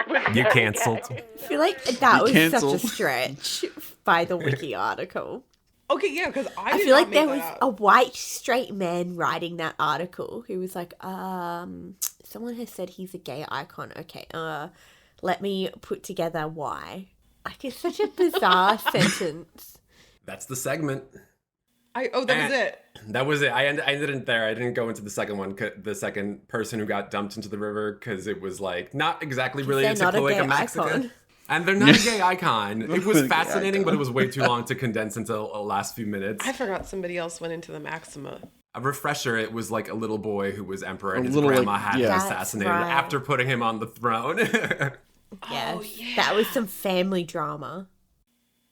was You very canceled. gay. I feel like that was Cancelled. such a stretch by the wiki article. Okay, yeah, because I I did feel not like there make was that a up. white straight man writing that article who was like, someone has said he's a gay icon. Okay, let me put together why. Like, it's such a bizarre sentence. That's the segment. That was it. That was it. I ended it there. I didn't go into the second one, the second person who got dumped into the river, because it was like not exactly related to they're not a Cloaca gay Mexico. icon. And they're not a gay icon. It was Gay fascinating, but icon. it was way too long to condense into the last few minutes. I forgot somebody else went into the Maxima. A refresher, it was like a little boy who was emperor and A his little, grandma like, had yeah. him That's assassinated right. after putting him on the throne. Yes, that was some family drama.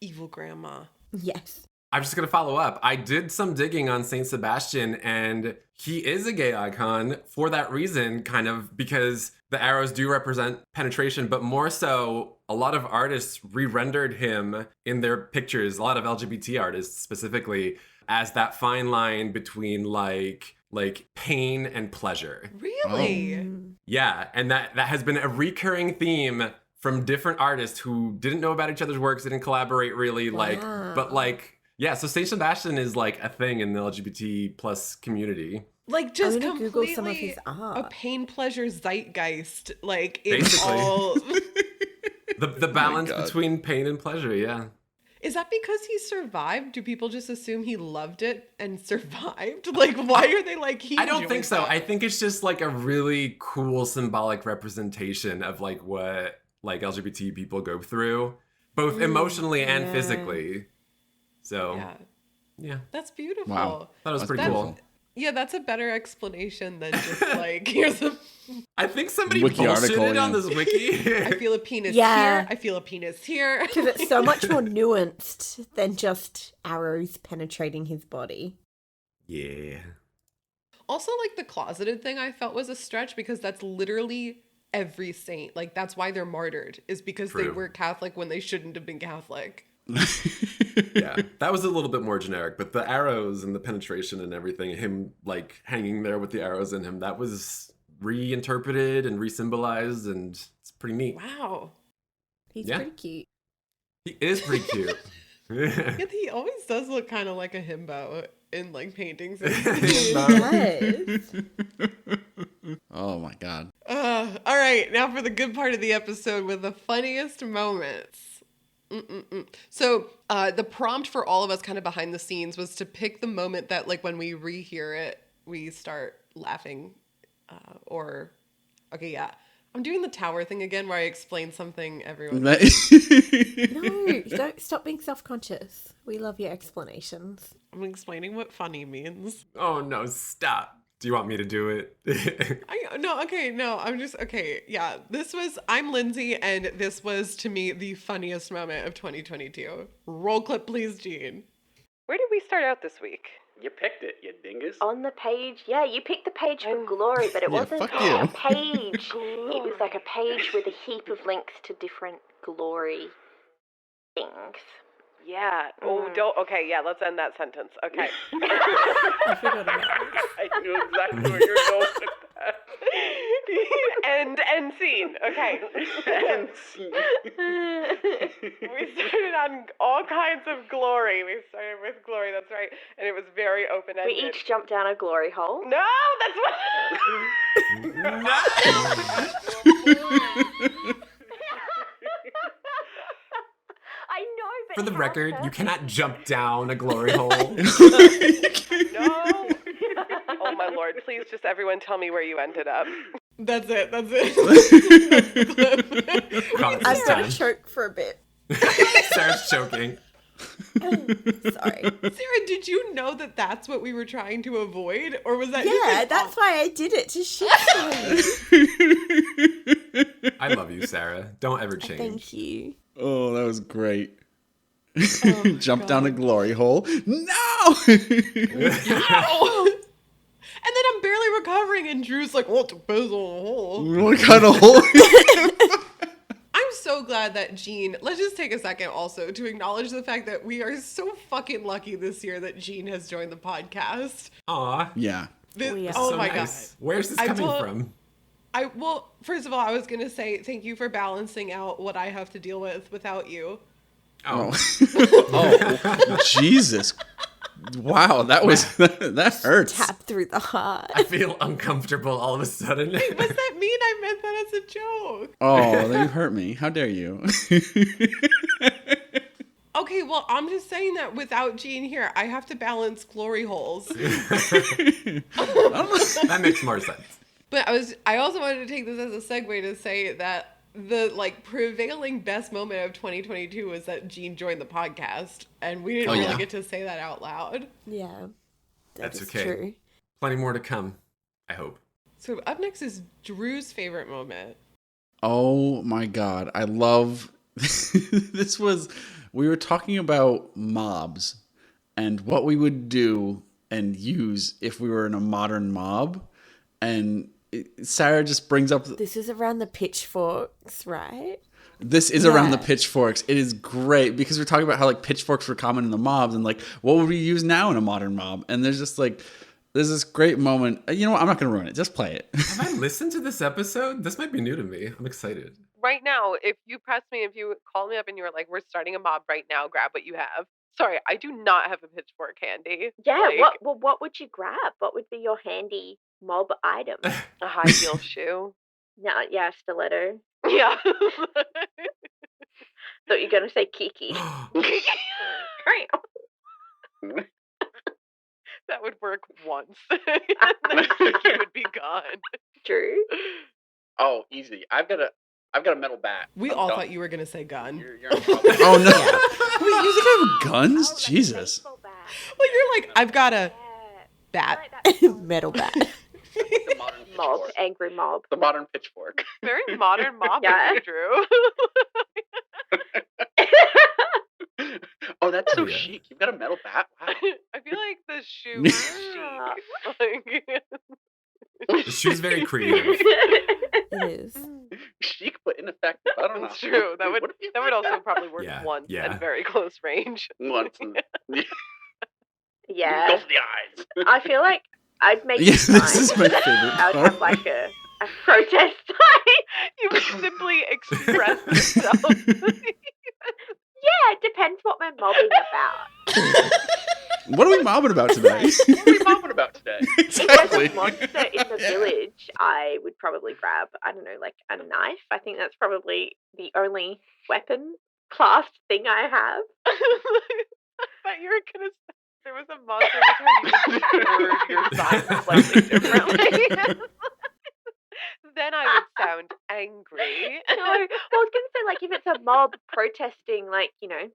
Evil grandma. Yes. I'm just going to follow up. I did some digging on Saint Sebastian, and he is a gay icon for that reason, kind of, because the arrows do represent penetration, but more so, a lot of artists re-rendered him in their pictures, a lot of LGBT artists specifically, as that fine line between like pain and pleasure. Really? Yeah, and that has been a recurring theme from different artists who didn't know about each other's works, didn't collaborate really, yeah, so Saint Sebastian is like a thing in the LGBT plus community. Like just I'm gonna Google completely some of his art. a pain pleasure zeitgeist. Like it's Basically. all. The balance God. between pain and pleasure, yeah. Is that because he survived? Do people just assume he loved it and survived? Like, why are they like he? I don't enjoyed think so. that? I think it's just like a really cool symbolic representation of like what like LGBT people go through, both emotionally and yeah. physically. So yeah, That's beautiful. Wow. that was That's pretty beautiful. cool. Yeah, that's a better explanation than just like here's a. I think somebody Wiki article, bullshitted on yeah. this wiki. I feel a penis Yeah. here. I feel a penis here. Because it's so much more nuanced than just arrows penetrating his body. Yeah. Also, like the closeted thing, I felt was a stretch because that's literally every saint. Like that's why they're martyred is because they True. were Catholic when they shouldn't have been Catholic. Yeah, that was a little bit more generic, but the arrows and the penetration and everything, him like hanging there with the arrows in him, that was reinterpreted and re-symbolized, and it's pretty neat. Wow. He's Yeah. pretty cute. He is pretty cute. Yet he always does look kind of like a himbo in like paintings. And Yes. Oh my God. All right, now for the good part of the episode with the funniest moments. So the prompt for all of us kind of behind the scenes was to pick the moment that like when we rehear it, we start laughing okay, yeah. I'm doing the tower thing again where I explain something everyone. No, don't stop being self-conscious. We love your explanations. I'm explaining what funny means. Oh no, stop. Do you want me to do it? Yeah. I'm Lindsay, and this was to me the funniest moment of 2022. Roll clip, please, Jean. Where did we start out this week? You picked it, you dingus. On the page, yeah, you picked the page for glory, but it Yeah, wasn't fuck you. a page. It was like a page with a heap of links to different glory things. Yeah. Oh, don't. Okay, yeah, let's end that sentence. Okay. I forgot about it. I knew exactly where you were going with that. End scene. Okay. And scene. We started on all kinds of glory. We started with glory, that's right. And it was very open-ended. We each jumped down a glory hole. No, that's what... I know, but For the how record, you perfect. cannot jump down a glory hole. No. Oh, my Lord. Please just everyone tell me where you ended up. That's it. Got it I've this got time. to choke for a bit. Sarah's choking. Sorry. Sarah, did you know that that's what we were trying to avoid? Or was that Yeah, that's why I did it, to shit you. I love you, Sarah. Don't ever change. Thank you. Oh, that was great. Oh, Jump down a glory hole. No! And then I'm barely recovering, and Drew's like, "What the piss on the hole?" What kind of hole? I'm so glad that Jean. Let's just take a second also to acknowledge the fact that we are so fucking lucky this year that Jean has joined the podcast. Aw. Yeah. This, Oh, oh my nice. god! Where's this I coming told- from? Well, first of all, I was gonna say thank you for balancing out what I have to deal with without you. Oh. Oh, Jesus. Wow, that that hurts. Tap through the heart. I feel uncomfortable all of a sudden. What's that mean? I meant that as a joke. Oh, you hurt me. How dare you? Okay, well, I'm just saying that without Jean here, I have to balance glory holes. That makes more sense. But I also wanted to take this as a segue to say that the like prevailing best moment of 2022 was that Jean joined the podcast, and we didn't really yeah. get to say that out loud. Yeah. That's is okay. True. Plenty more to come, I hope. So up next is Drew's favorite moment. Oh my God. I love we were talking about mobs and what we would do and use if we were in a modern mob. And Sarah just brings up... This is around the pitchforks, right? This is around the pitchforks. It is great because we're talking about how like pitchforks were common in the mobs and like what would we use now in a modern mob? And there's just like... There's this great moment. You know what? I'm not going to ruin it. Just play it. Have I listened to this episode? This might be new to me. I'm excited. Right now, if you press me, if you call me up and you were like, we're starting a mob right now, grab what you have. Sorry, I do not have a pitchfork handy. Yeah, Like, what would you grab? What would be your handy mob item? a high heel shoe. No, yeah, stiletto. Yeah. Thought you were gonna say Kiki. That would work once. He would be gone. True. Oh, easy. I've got a metal bat. We I'm all done. thought you were gonna say gun. You're in trouble. Oh, no. Wait, you think I have guns? Oh, like a Jesus. baseball bat. Well, you're like, I've got a Yeah. bat. I like that. Metal bat. The modern Mob, pitchfork. angry mob. The modern pitchfork. Very modern mob Yeah. of you, Drew. Oh, that's so Yeah. chic. You've got a metal bat. Wow. I feel like the shoe was chic. Like, The shoe's very creative. It is. Chic, but ineffective. I don't know. It's true. That would What if you that would like also probably work Yeah, once yeah. at very close range. Once. Yeah. Go for the eyes. I feel like I'd make Yeah, a sign. this is my favorite I would part. have like a protest sign. You would simply express yourself. Yeah, it depends what we're mobbing about. What are we mobbing about today? What are we mobbing about today? If there's Exactly. a monster in the village, I would probably grab, I don't know, like a knife. I think that's probably the only weapon class thing I have. But you were gonna say there was a monster every time you would word your sign slightly differently. Then I would sound angry. No, I was going to say, like, if it's a mob protesting, like, you know,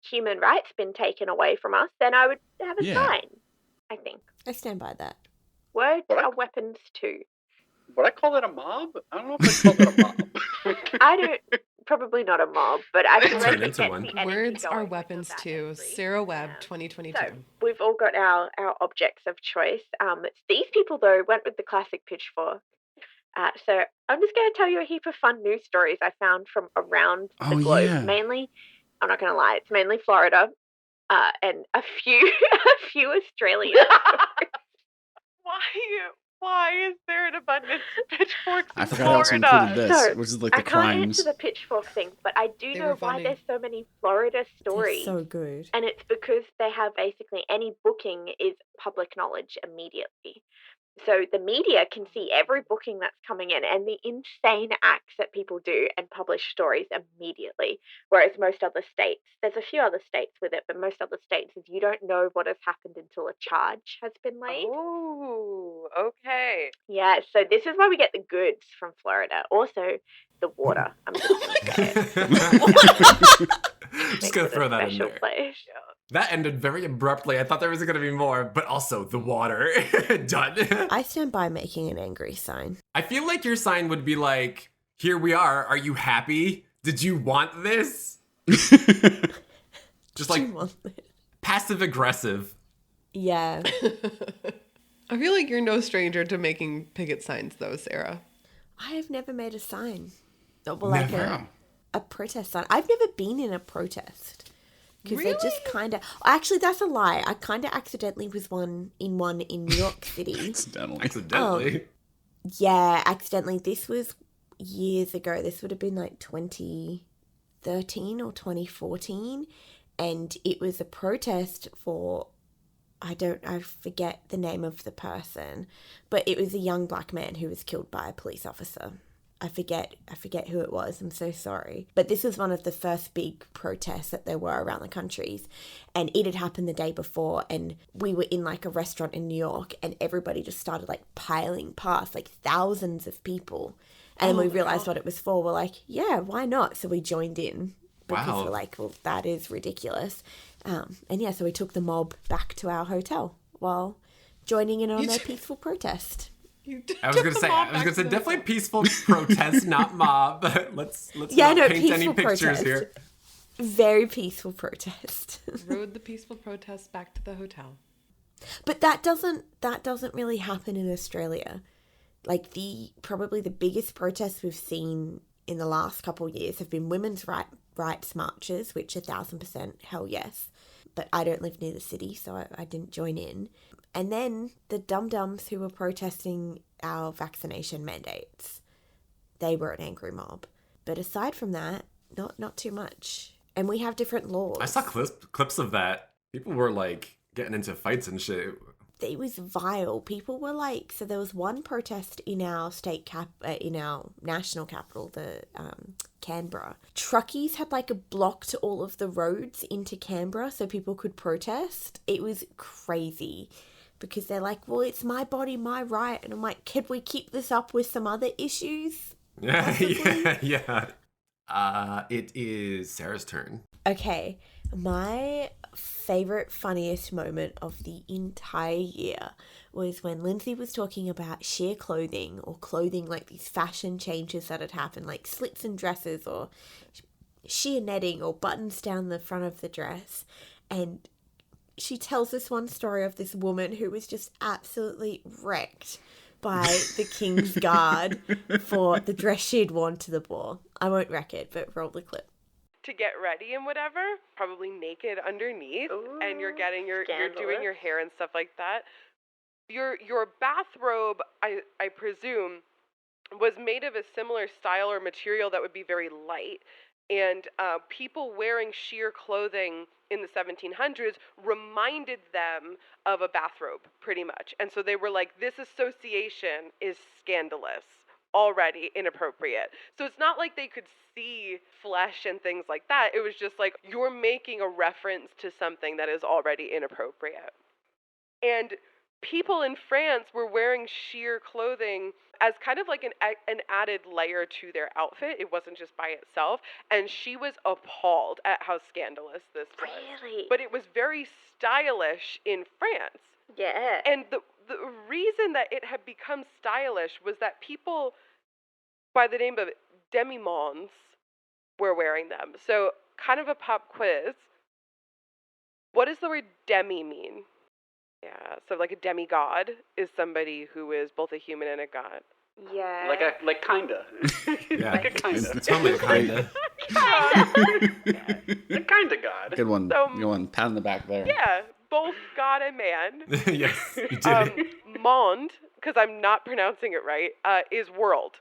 human rights been taken away from us, then I would have a Yeah. sign, I think. I stand by that. Words What? are weapons too. Would I call that a mob? I don't know if I'd call it a mob. I don't, probably not a mob, but I feel Turn like it into gets one. the energy Words going are when you're weapons that too. angry. Sarah Webb, Um, 2022. So we've all got our objects of choice. These people though went with the classic pitchfork. So I'm just going to tell you a heap of fun news stories I found from around the Oh, globe. yeah. Mainly, I'm not going to lie, it's mainly Florida, and a few Australian. Why is there an abundance of pitchforks I in forgot I also Florida? included this, So, which is like I the can't crimes. answer the pitchfork thing, but I do They know were why funny. there's so many Florida stories. It's so good. And it's because they have basically any booking is public knowledge immediately. So the media can see every booking that's coming in and the insane acts that people do and publish stories immediately. Whereas most other states, there's a few other states with it, but most other states is you don't know what has happened until a charge has been laid. Oh, okay. Yeah, so this is why we get the goods from Florida. Also, the water. I'm just going to say it. Just Makes gonna it throw a that in special there. place. That ended very abruptly. I thought there was gonna be more, but also the water. Done. I stand by making an angry sign. I feel like your sign would be like, "Here we are. Are you happy? Did you want this?" Just like You want it? passive aggressive. Yeah. I feel like you're no stranger to making picket signs, though, Sarah. I have never made a sign. Well, like Never. a protest sign. I've never been in a protest. Because they just kind of... Actually, that's a lie. I kind of accidentally was in one in New York City. Accidentally. Accidentally. Yeah, accidentally. This was years ago. This would have been like 2013 or 2014. And it was a protest for... I forget the name of the person. But it was a young black man who was killed by a police officer. I forget who it was. I'm so sorry. But this was one of the first big protests that there were around the countries. And it had happened the day before. And we were in like a restaurant in New York. And everybody just started like piling past, like thousands of people. And then we realized what it was for. We're like, yeah, why not? So we joined in. Because Wow. we're like, well, that is ridiculous. And yeah, so we took the mob back to our hotel while joining in on their peaceful protest. I was gonna say definitely peaceful protest, not mob. Let's Yeah, not no, paint any peaceful pictures protest. here. Very peaceful protest. Rode the peaceful protest back to the hotel. But that doesn't really happen in Australia. Like probably the biggest protests we've seen in the last couple of years have been women's rights marches, which 1,000% hell yes. But I don't live near the city, so I didn't join in. And then the dum-dums who were protesting our vaccination mandates, they were an angry mob. But aside from that, not too much. And we have different laws. I saw clips of that. People were like getting into fights and shit. It was vile. People were like, so there was one protest in our in our national capital, the Canberra. Truckies had like blocked all of the roads into Canberra so people could protest. It was crazy because they're like, well, it's my body, my right. And I'm like, can we keep this up with some other issues? Yeah. It is Sarah's turn. Okay, my favorite, funniest moment of the entire year was when Lindsay was talking about sheer clothing or clothing, like these fashion changes that had happened, like slits and dresses or sheer netting or buttons down the front of the dress. And she tells this one story of this woman who was just absolutely wrecked by the King's Guard for the dress she'd worn to the ball. I won't wreck it, but roll the clip. To get ready and whatever, probably naked underneath. Ooh, and you're doing scandalous. your hair and stuff like that. Your bathrobe, I presume, was made of a similar style or material that would be very light. And people wearing sheer clothing in the 1700s reminded them of a bathrobe, pretty much. And so they were like, this association is scandalous, already inappropriate. So it's not like they could see flesh and things like that. It was just like, you're making a reference to something that is already inappropriate. And people in France were wearing sheer clothing as kind of like an added layer to their outfit. It wasn't just by itself. And she was appalled at how scandalous this was. Really? But it was very stylish in France. Yeah. And the reason that it had become stylish was that people by the name of demi-mondes were wearing them. So kind of a pop quiz. What does the word demi mean? Yeah, so like a demigod is somebody who is both a human and a god. Yeah. Like kinda. Yeah. Like a kinda. Tell me kinda. A kinda god. Good one. So- Good one. Pat on the back there. Yeah, both god and man. Yes, you did. Monde, because I'm not pronouncing it right, is world.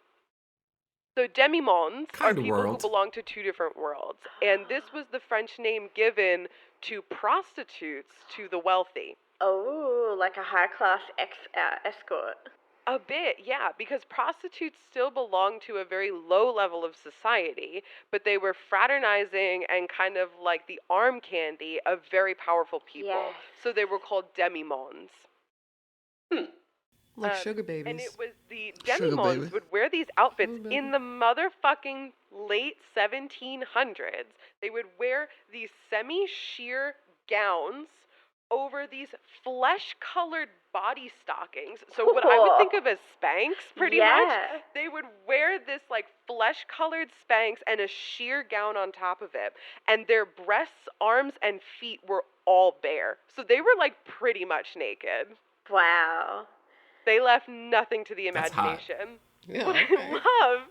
So demi-mondes are Kind of people world. who belong to two different worlds. And this was the French name given to prostitutes to the wealthy. Oh, like a high-class escort. A bit, yeah, because prostitutes still belong to a very low level of society, but they were fraternizing and kind of like the arm candy of very powerful people. Yes. So they were called demi-mondes. Like sugar babies. And it was the Sugar demi-mondes baby. would wear these outfits Oh, baby. in the motherfucking late 1700s. They would wear these semi-sheer gowns over these flesh-colored body stockings. So what I would think of as Spanx, pretty much. Yeah. They would wear this like flesh-colored Spanx and a sheer gown on top of it. And their breasts, arms, and feet were all bare. So they were like pretty much naked. Wow. They left nothing to the That's hot. imagination. Yeah, What okay. I love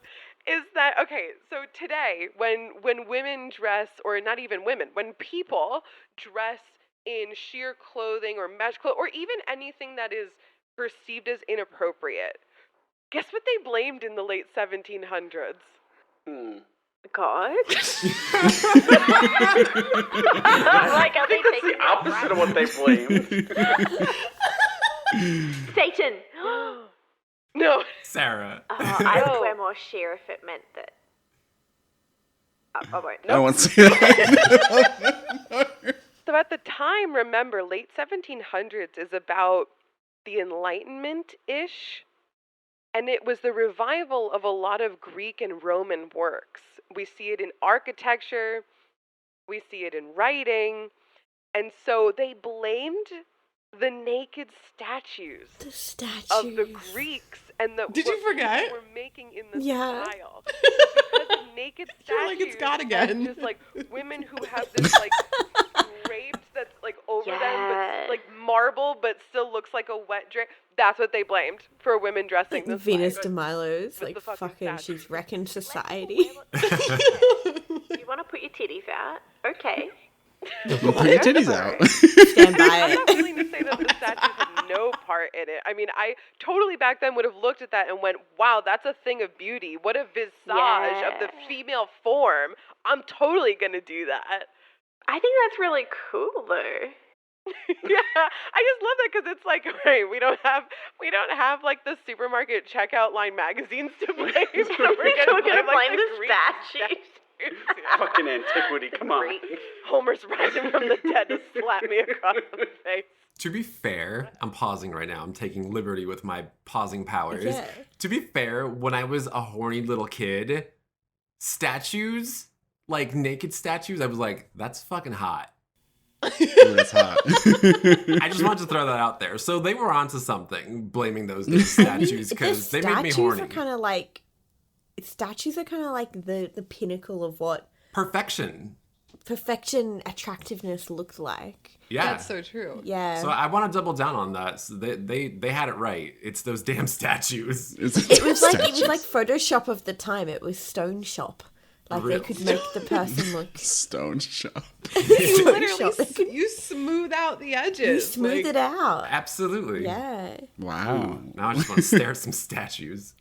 is that, okay, so today, when women dress, or not even women, when people dress in sheer clothing or mesh clothing, or even anything that is perceived as inappropriate, guess what they blamed in the late 1700s? God. Like, I think that's the opposite of what they blamed. Satan. No. Sarah. I No. would wear more sheer if it meant that. I won't. I don't want to see that. So at the time, remember, late 1700s is about the Enlightenment-ish, and it was the revival of a lot of Greek and Roman works. We see it in architecture, we see it in writing, and so they blamed the naked statues The statues. of the Greeks and the Did you what forget? people were making in the Yeah. style. Because of naked You're statues like, it's God and again. just like women who have this like draped that's like over them, but like marble, but still looks like a wet drape. That's what they blamed for women dressing Like this Venus way. de Milo's, With like the fucking fucking, statue. she's wrecking Let society. people wear what- You want to put your titties out? Okay. Put your titties out. Stand by I'm not it. willing to say that the statues had no part in it. I mean, I totally back then would have looked at that and went, wow, that's a thing of beauty. What a visage of the Yeah. female form. I'm totally going to do that. I think that's really cool, though. Yeah, I just love that because it's like, right, we don't have like the supermarket checkout line magazines to blame. So we're gonna blame the Greek statues. Yeah. Fucking antiquity, come on. Homer's rising from the dead to slap me across the face. To be fair, I'm pausing right now. I'm taking liberty with my pausing powers. Yeah. To be fair, when I was a horny little kid, statues, like naked statues, I was like, that's fucking hot. Ooh, that's hot. I just wanted to throw that out there. So they were onto something, blaming those statues because they made me horny. Statues are kind of like the pinnacle of what Perfection. perfection, attractiveness looks like. Yeah. That's so true. Yeah. So I want to double down on that. So they had it right. It's those damn statues. it was like Photoshop of the time. It was Stone Shop. Like Real. they could make the person look. Stone shop. You Shop. literally you smooth out the edges. You smooth it out. Absolutely. Yeah. Wow. Now I just want to stare at some statues.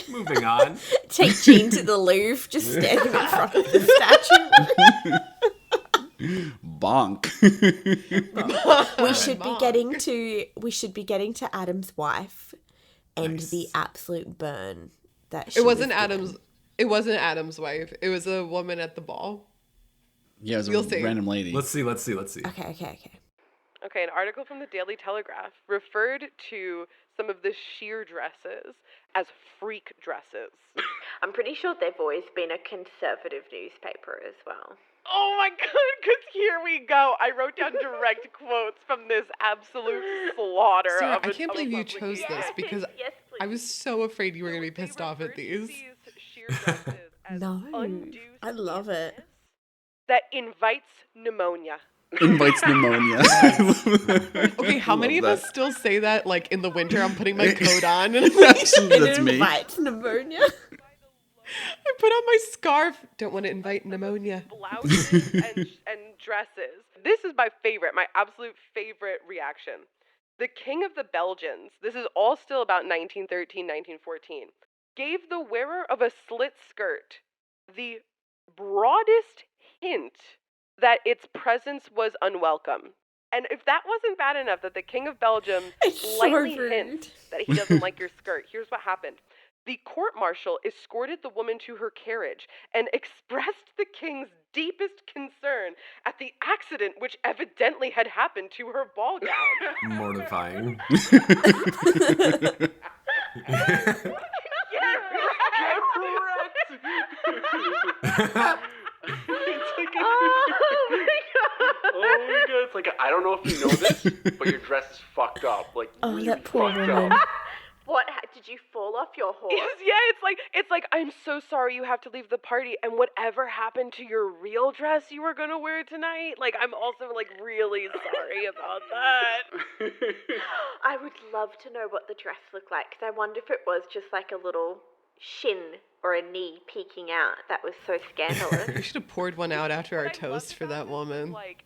Moving on. Take Jean to the Louvre, just standing in front of the statue. Bonk. We should be getting to Adam's wife and Nice. the absolute burn that she It wasn't was given. Adam's. It wasn't Adam's wife. It was a woman at the ball. Yeah, it was You'll a see. random lady. Let's see. Okay. Okay, an article from the Daily Telegraph referred to some of the sheer dresses as freak dresses. I'm pretty sure they've always been a conservative newspaper as well. Oh my god, because here we go. I wrote down direct quotes from this absolute slaughter Sarah, of I a- can't of a believe you publication. chose this because Yes, please. I was so afraid you were going to be They pissed off at referred to these. sheer dresses as No, undue I love it. seriousness that invites pneumonia. Invites pneumonia. Okay, how many of Love us still say that like in the winter? I'm putting my coat on and That's It me. invites pneumonia. I put on my scarf. Don't want to invite pneumonia. Blouses and dresses. This is my favorite, my absolute favorite reaction. The King of the Belgians, this is all still about 1913, 1914, gave the wearer of a slit skirt the broadest hint that its presence was unwelcome. And if that wasn't bad enough that the King of Belgium It's so slightly rude. hints that he doesn't like your skirt, here's what happened. The court-martial escorted the woman to her carriage and expressed the king's deepest concern at the accident which evidently had happened to her ball gown. Mortifying. Oh my god, it's like, I don't know if you know this, but your dress is fucked up. Like, Oh, really that poor fucked woman. up. What? Did you fall off your horse? Yeah, it's like I'm so sorry you have to leave the party, and whatever happened to your real dress you were gonna wear tonight? Like, I'm also like really sorry about that. I would love to know what the dress looked like, because I wonder if it was just like a little shin or a knee peeking out. That was so scandalous. We should have poured one out after our What I toast loved for that about this was, woman. like,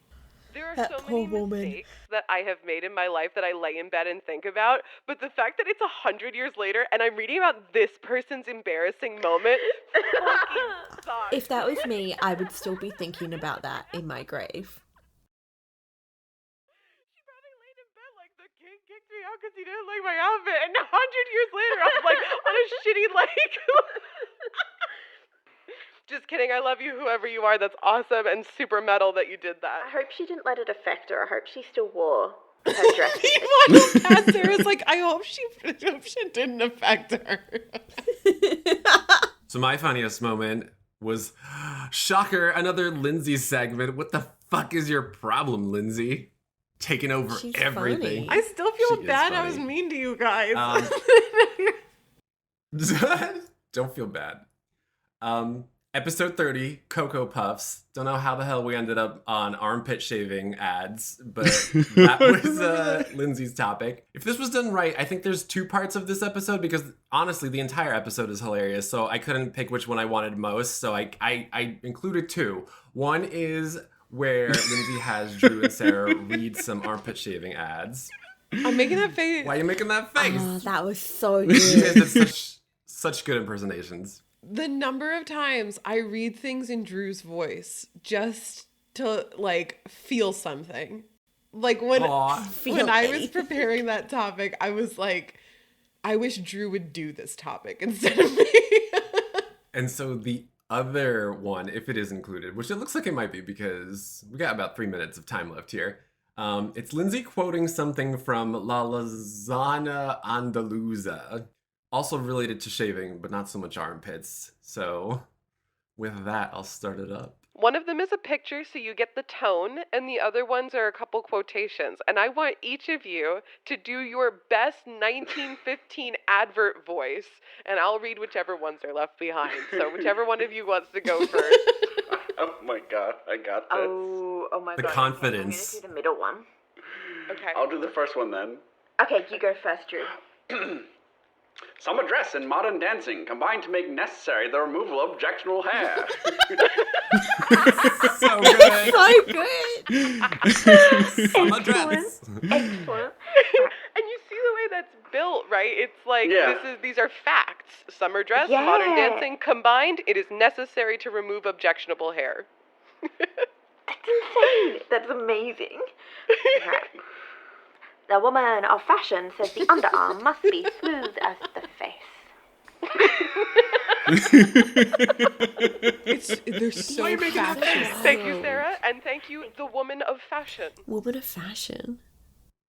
there are That so poor many woman. mistakes that I have made in my life that I lay in bed and think about, but the fact that it's 100 years later and I'm reading about this person's embarrassing moment fucking sucks. If that was me, I would still be thinking about that in my grave. She probably laid in bed like, the king kicked me out because he didn't like my outfit, and 100 years later I'm like on a shitty lake. Just kidding, I love you, whoever you are. That's awesome and super metal that you did that. I hope she didn't let it affect her. I hope she still wore her dress. Meanwhile, Kat Sarah's like, I hope she didn't affect her. So my funniest moment was, shocker, another Lindsay segment. What the fuck is your problem, Lindsay? Taking over She's everything. funny. I still feel She is bad I funny. was mean to you guys. Don't feel bad. Episode 30, Cocoa Puffs. Don't know how the hell we ended up on armpit shaving ads, but that was Lindsay's topic. If this was done right, I think there's 2 parts of this episode because honestly, the entire episode is hilarious. So I couldn't pick which one I wanted most. So I included 2. One is where Lindsay has Drew and Sarah read some armpit shaving ads. I'm making that face. Why are you making that face? Oh, that was so You guys good. did such good impersonations. The number of times I read things in Drew's voice just to like feel something. Like when Aw. I was preparing that topic, I was like, I wish Drew would do this topic instead of me. And so the other one, if it is included, which it looks like it might be because we got about 3 minutes of time left here. It's Lindsay quoting something from La Lasagna Andaluza. Also related to shaving, but not so much armpits. So with that, I'll start it up. One of them is a picture, so you get the tone, and the other ones are a couple quotations. And I want each of you to do your best 1915 advert voice, and I'll read whichever ones are left behind. So whichever one of you wants to go first. Oh my god, I got this. Oh my The god. confidence. I'm gonna do the middle one. Okay. I'll do the first one then. Okay, you go first, Drew. Summer dress and modern dancing combine to make necessary the removal of objectionable hair. So good. So good. Summer dress. Excellent. And you see the way that's built, right? It's like Yeah. these are facts. Summer dress, Yeah. modern dancing combined, it is necessary to remove objectionable hair. That's insane. That's amazing. Okay. The woman of fashion says the underarm must be smooth as the face. They're so Why are you making that fast. Thank you, Sarah, and thank you, the woman of fashion. Woman of fashion.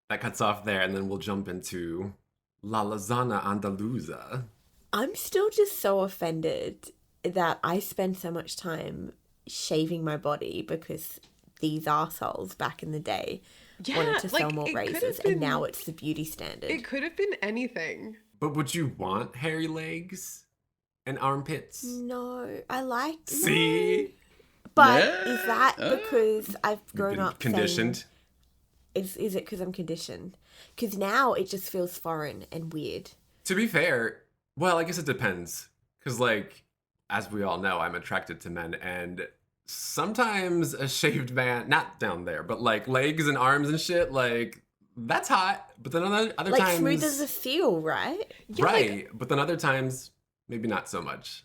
That cuts off there, and then we'll jump into La Lasagna Andaluza. I'm still just so offended that I spend so much time shaving my body because these arseholes back in the day wanted to sell more it could have razors, been- and now it's the beauty standard. It could have been anything. But would you want hairy legs and armpits? No, I like. See? No. But Yeah. is that because I've You've grown been up conditioned. Is it because I'm conditioned? Because now it just feels foreign and weird. To be fair, well, I guess it depends. Because, like, as we all know, I'm attracted to men, and sometimes a shaved man, not down there, but like legs and arms and shit, like, that's hot. But then other Like times. smooth as a feel, right? Right. But then other times, maybe not so much.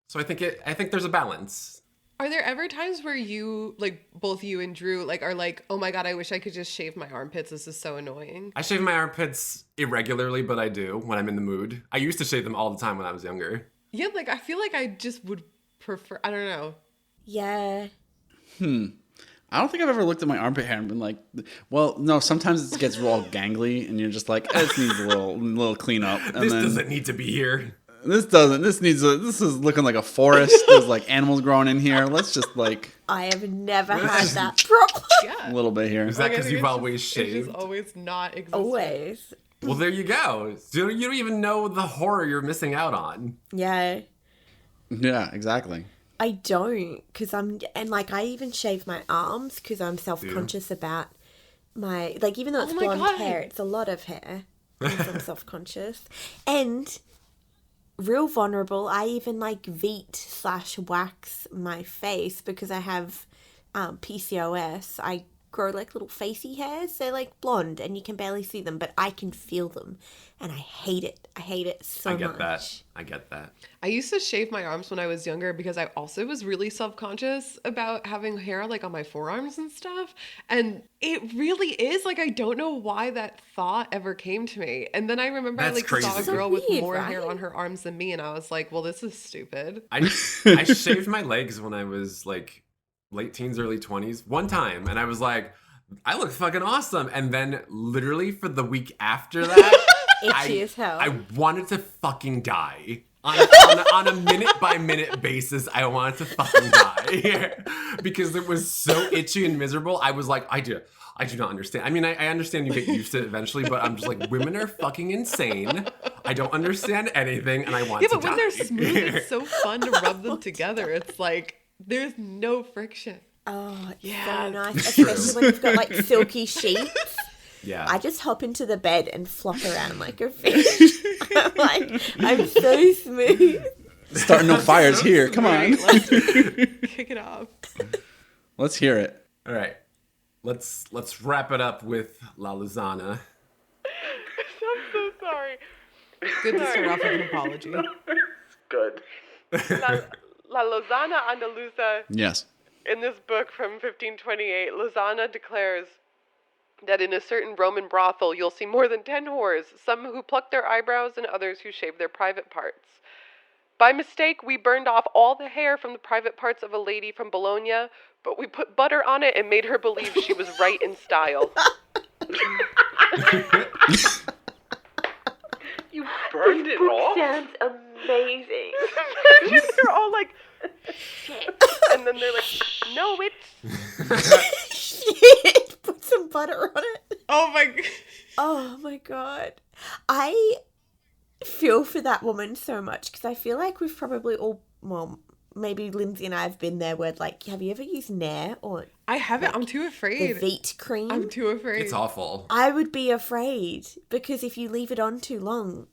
So I think there's a balance. Are there ever times where you, like, both you and Drew, like, are like, oh my god, I wish I could just shave my armpits. This is so annoying. I shave my armpits irregularly, but I do when I'm in the mood. I used to shave them all the time when I was younger. Yeah, like, I feel like I just would prefer, I don't know. Yeah. I don't think I've ever looked at my armpit hair and been like, well, no, sometimes it gets all gangly and you're just like, this needs a little cleanup. And This then doesn't need to be here. this doesn't. This is looking like a forest. There's like animals growing in here. Let's just like I have never had that problem. a little bit here. Is that Like, I because think you've it's always just, shaved? It's just always not existent. Always. Well, there you go. So you don't even know the horror you're missing out on. Yeah. Yeah, exactly. I don't, because I even shave my arms because I'm self-conscious about my, like, even though it's Oh my blonde God. hair, it's a lot of hair. Because I'm self-conscious. And real vulnerable, I even like veet/wax my face because I have PCOS. I grow like little facey hairs. They're like blonde and you can barely see them, but I can feel them. And I hate it. I hate it so much. I get that. I used to shave my arms when I was younger because I also was really self-conscious about having hair like on my forearms and stuff. And it really is like, I don't know why that thought ever came to me. And then I remember I That's like saw a crazy. girl So with weird, more hair right? on her arms than me. And I was like, well, this is stupid. I shaved my legs when I was like late teens, early 20s one time, and I was like, I look fucking awesome. And then literally for the week after that, Itchy as hell. I wanted to fucking die. On a minute by minute basis, I wanted to fucking die because it was so itchy and miserable. I was like, I do not understand. I mean, I understand you get used to it eventually, but I'm just like, women are fucking insane. I don't understand anything, and I want Yeah, to but when die. they're smooth, it's so fun to rub them together. It's like there's no friction. Oh, it's Yeah. so nice. Especially when you've got like silky sheets. Yeah. I just hop into the bed and flop around like a fish. I'm so smooth. Starting no fires here. Come on. Let's kick it off. Let's hear it. All right. Let's wrap it up with La Luzana. I'm so sorry. Good to start off with an apology. Good. La Lozana Andaluza, Yes. in this book from 1528, Lozana declares that in a certain Roman brothel you'll see more than 10 whores, some who pluck their eyebrows and others who shave their private parts. By mistake, we burned off all the hair from the private parts of a lady from Bologna, but we put butter on it and made her believe she was right in style. You burned it off? Sounds amazing. They're all like, shit. And then they're like, no, it's... Shit. Put some butter on it. Oh my god. Oh my god. I feel for that woman so much because I feel like we've probably all, well, maybe Lindsay and I have been there where, like, have you ever used Nair or I haven't. I'm too the afraid. Veet cream? I'm too afraid. It's awful. I would be afraid because if you leave it on too long,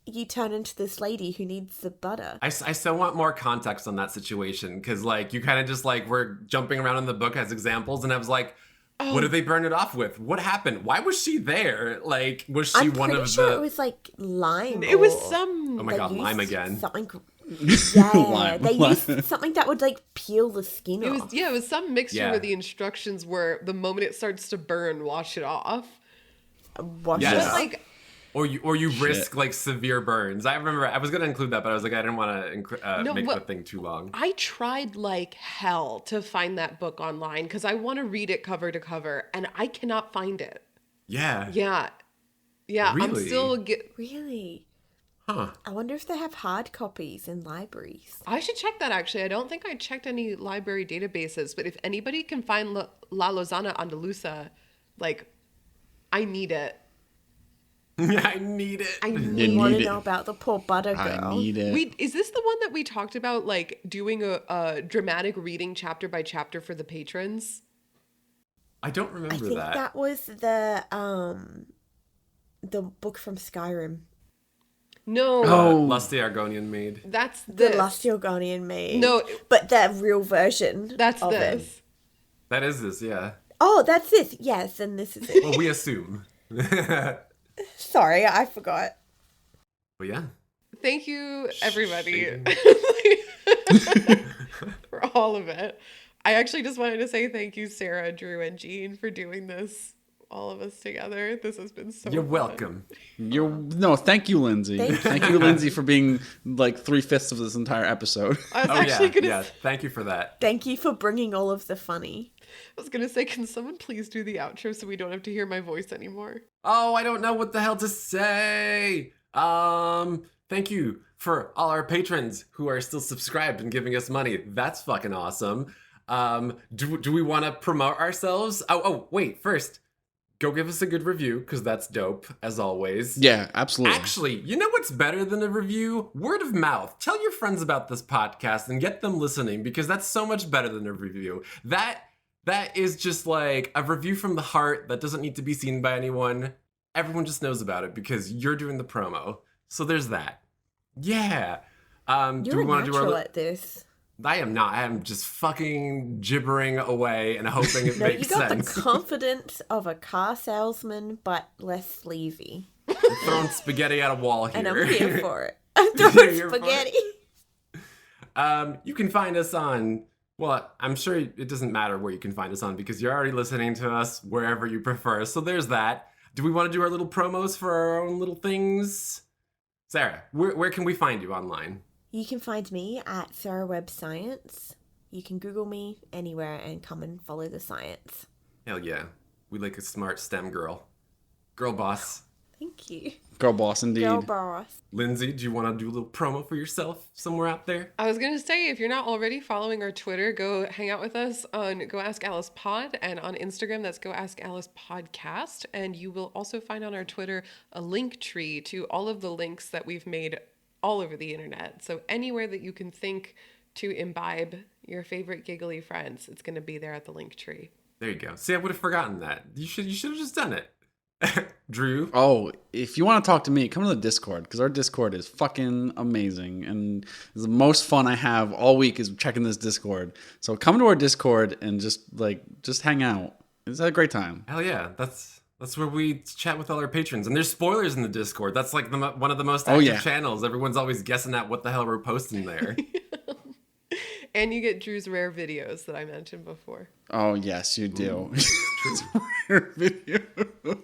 you turn into this lady who needs the butter. I still want more context on that situation because, like, you kind of just, like, were jumping around in the book as examples, and I was like, what did they burn it off with? What happened? Why was she there? Like, was she I'm one pretty of sure the... it was like lime. It was or some. Oh my they god, lime used again. Something. Yeah, Lime. they used something that would like peel the skin It off. was some mixture Yeah. where the instructions were the moment it starts to burn, wash it off. Wash Yes. it But off. like, Or you risk, like, severe burns. I remember I was going to include that, but I was like, I didn't want to No, make well, the thing too long. I tried like hell to find that book online because I want to read it cover to cover, and I cannot find it. Yeah. Yeah, I'm Really? still. Really? Huh. I wonder if they have hard copies in libraries. I should check that actually. I don't think I checked any library databases, but if anybody can find La Lozana Andaluza, like, I need it. I need it. I You need Want need to it. know about the poor butter I girl? need it. Is this the one that we talked about, like doing a dramatic reading chapter by chapter for the patrons? I don't I remember think that. that was the book from Skyrim. No, Oh. Lusty Argonian Maid. that's The this. Last Yorgonian Maid. No, but the real version. that's of this. It. That is this, yeah. Oh, that's this. Yes, and this is it. Well, we assume. But Sorry, I forgot. yeah. Thank you, everybody, Shame. for all of it. I actually just wanted to say thank you, Sarah, Drew, and Jean, for doing this, all of us together. This has been so You're fun. welcome. Thank you, Lindsay. Thank You, Lindsay, for being like 3/5 of this entire episode. I was Oh, actually yeah. gonna. Yeah. Thank you for that. Thank you for bringing all of the funny. I was gonna say, can someone please do the outro so we don't have to hear my voice anymore? Oh, I don't know what the hell to say. Thank you for all our patrons who are still subscribed and giving us money. That's fucking awesome. Do we want to promote ourselves? Oh, wait. First, go give us a good review because that's dope as always. Yeah, absolutely. Actually, you know what's better than a review? Word of mouth. Tell your friends about this podcast and get them listening because that's so much better than a review. That is just like a review from the heart that doesn't need to be seen by anyone. Everyone just knows about it because you're doing the promo. So there's that. Yeah. Do You're we a want to do natural our... at this. I am not. I am just fucking gibbering away and hoping it No, you makes got sense. the confidence of a car salesman, but less sleazy. Throwing spaghetti at a wall here. And I'm here for it. I'm throwing You're fine. spaghetti. You can find us on, well, I'm sure it doesn't matter where you can find us on because you're already listening to us wherever you prefer. So there's that. Do we want to do our little promos for our own little things? Sarah, where can we find you online? You can find me at Sarah Webb Science. You can Google me anywhere and come and follow the science. Hell yeah. We like a smart STEM girl. Girl boss. Thank you. Girl boss, indeed. Girl boss. Lindsay, do you want to do a little promo for yourself somewhere out there? I was going to say, if you're not already following our Twitter, go hang out with us on Go Ask Alice Pod, and on Instagram, that's Go Ask Alice Podcast. And you will also find on our Twitter a link tree to all of the links that we've made all over the internet. So anywhere that you can think to imbibe your favorite giggly friends, it's going to be there at the link tree. There you go. See, I would have forgotten that. You should have just done it. Drew? Oh, if you want to talk to me, come to the Discord, because our Discord is fucking amazing, and the most fun I have all week is checking this Discord. So come to our Discord and just hang out. It's a great time. Hell yeah. That's where we chat with all our patrons. And there's spoilers in the Discord. That's like one of the most active channels. Everyone's always guessing at what the hell we're posting there. And you get Drew's rare videos that I mentioned before. Oh, yes, you do. Video.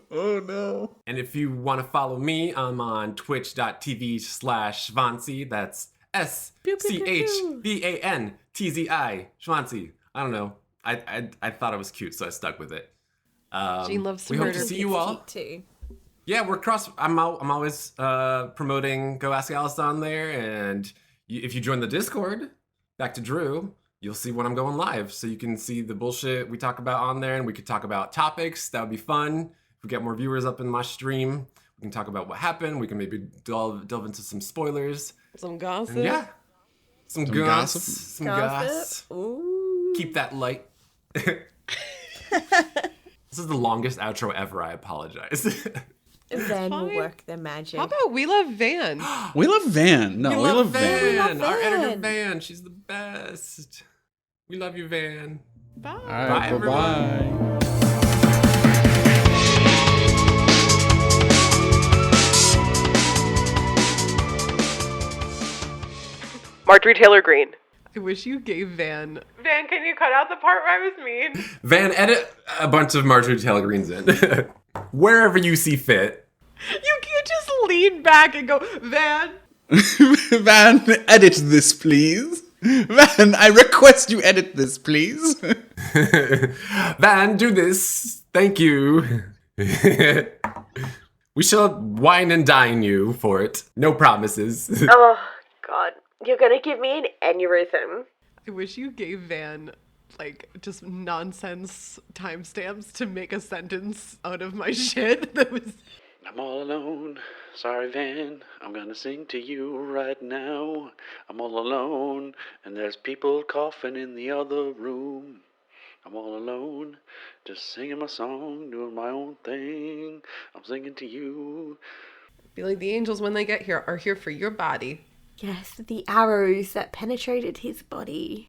Oh, no. And if you want to follow me, I'm on twitch.tv/Schwanzi. That's SCHVANTZI. Schwanzi. I don't know. I thought it was cute, so I stuck with it. Jean loves to we murder. hope to see you all. Too. Yeah, we're cross. I'm always promoting Go Ask Alice on there, and if you join the Discord, back to Drew, you'll see when I'm going live, so you can see the bullshit we talk about on there, and we could talk about topics. That would be fun. If we get more viewers up in my stream, we can talk about what happened. We can maybe delve into some spoilers. Some gossip. And yeah, some gossip. Some gossip. Ooh. Keep that light. This is the longest outro ever. I apologize. Van will fine. work the magic. How about We Love Van? We love Van. No, we love Van. Our editor Van. Van. She's the best. We love you, Van. Bye. All Bye, right, everyone. bye-bye. Marjorie Taylor Greene. I wish you gave Van. Van, can you cut out the part where I was mean? Van, edit a bunch of Marjorie Taylor Greenes in. Wherever you see fit. You can't just lean back and go, Van. Van, edit this, please. Van, I request you edit this, please. Van, do this. Thank you. We shall wine and dine you for it. No promises. Oh, God. You're gonna give me an aneurysm. I wish you gave Van, like, just nonsense timestamps to make a sentence out of my shit that was... I'm all alone. Sorry, Van. I'm gonna sing to you right now. I'm all alone, and there's people coughing in the other room. I'm all alone, just singing my song, doing my own thing. I'm singing to you. Be like, the angels, when they get here, are here for your body. Yes, the arrows that penetrated his body.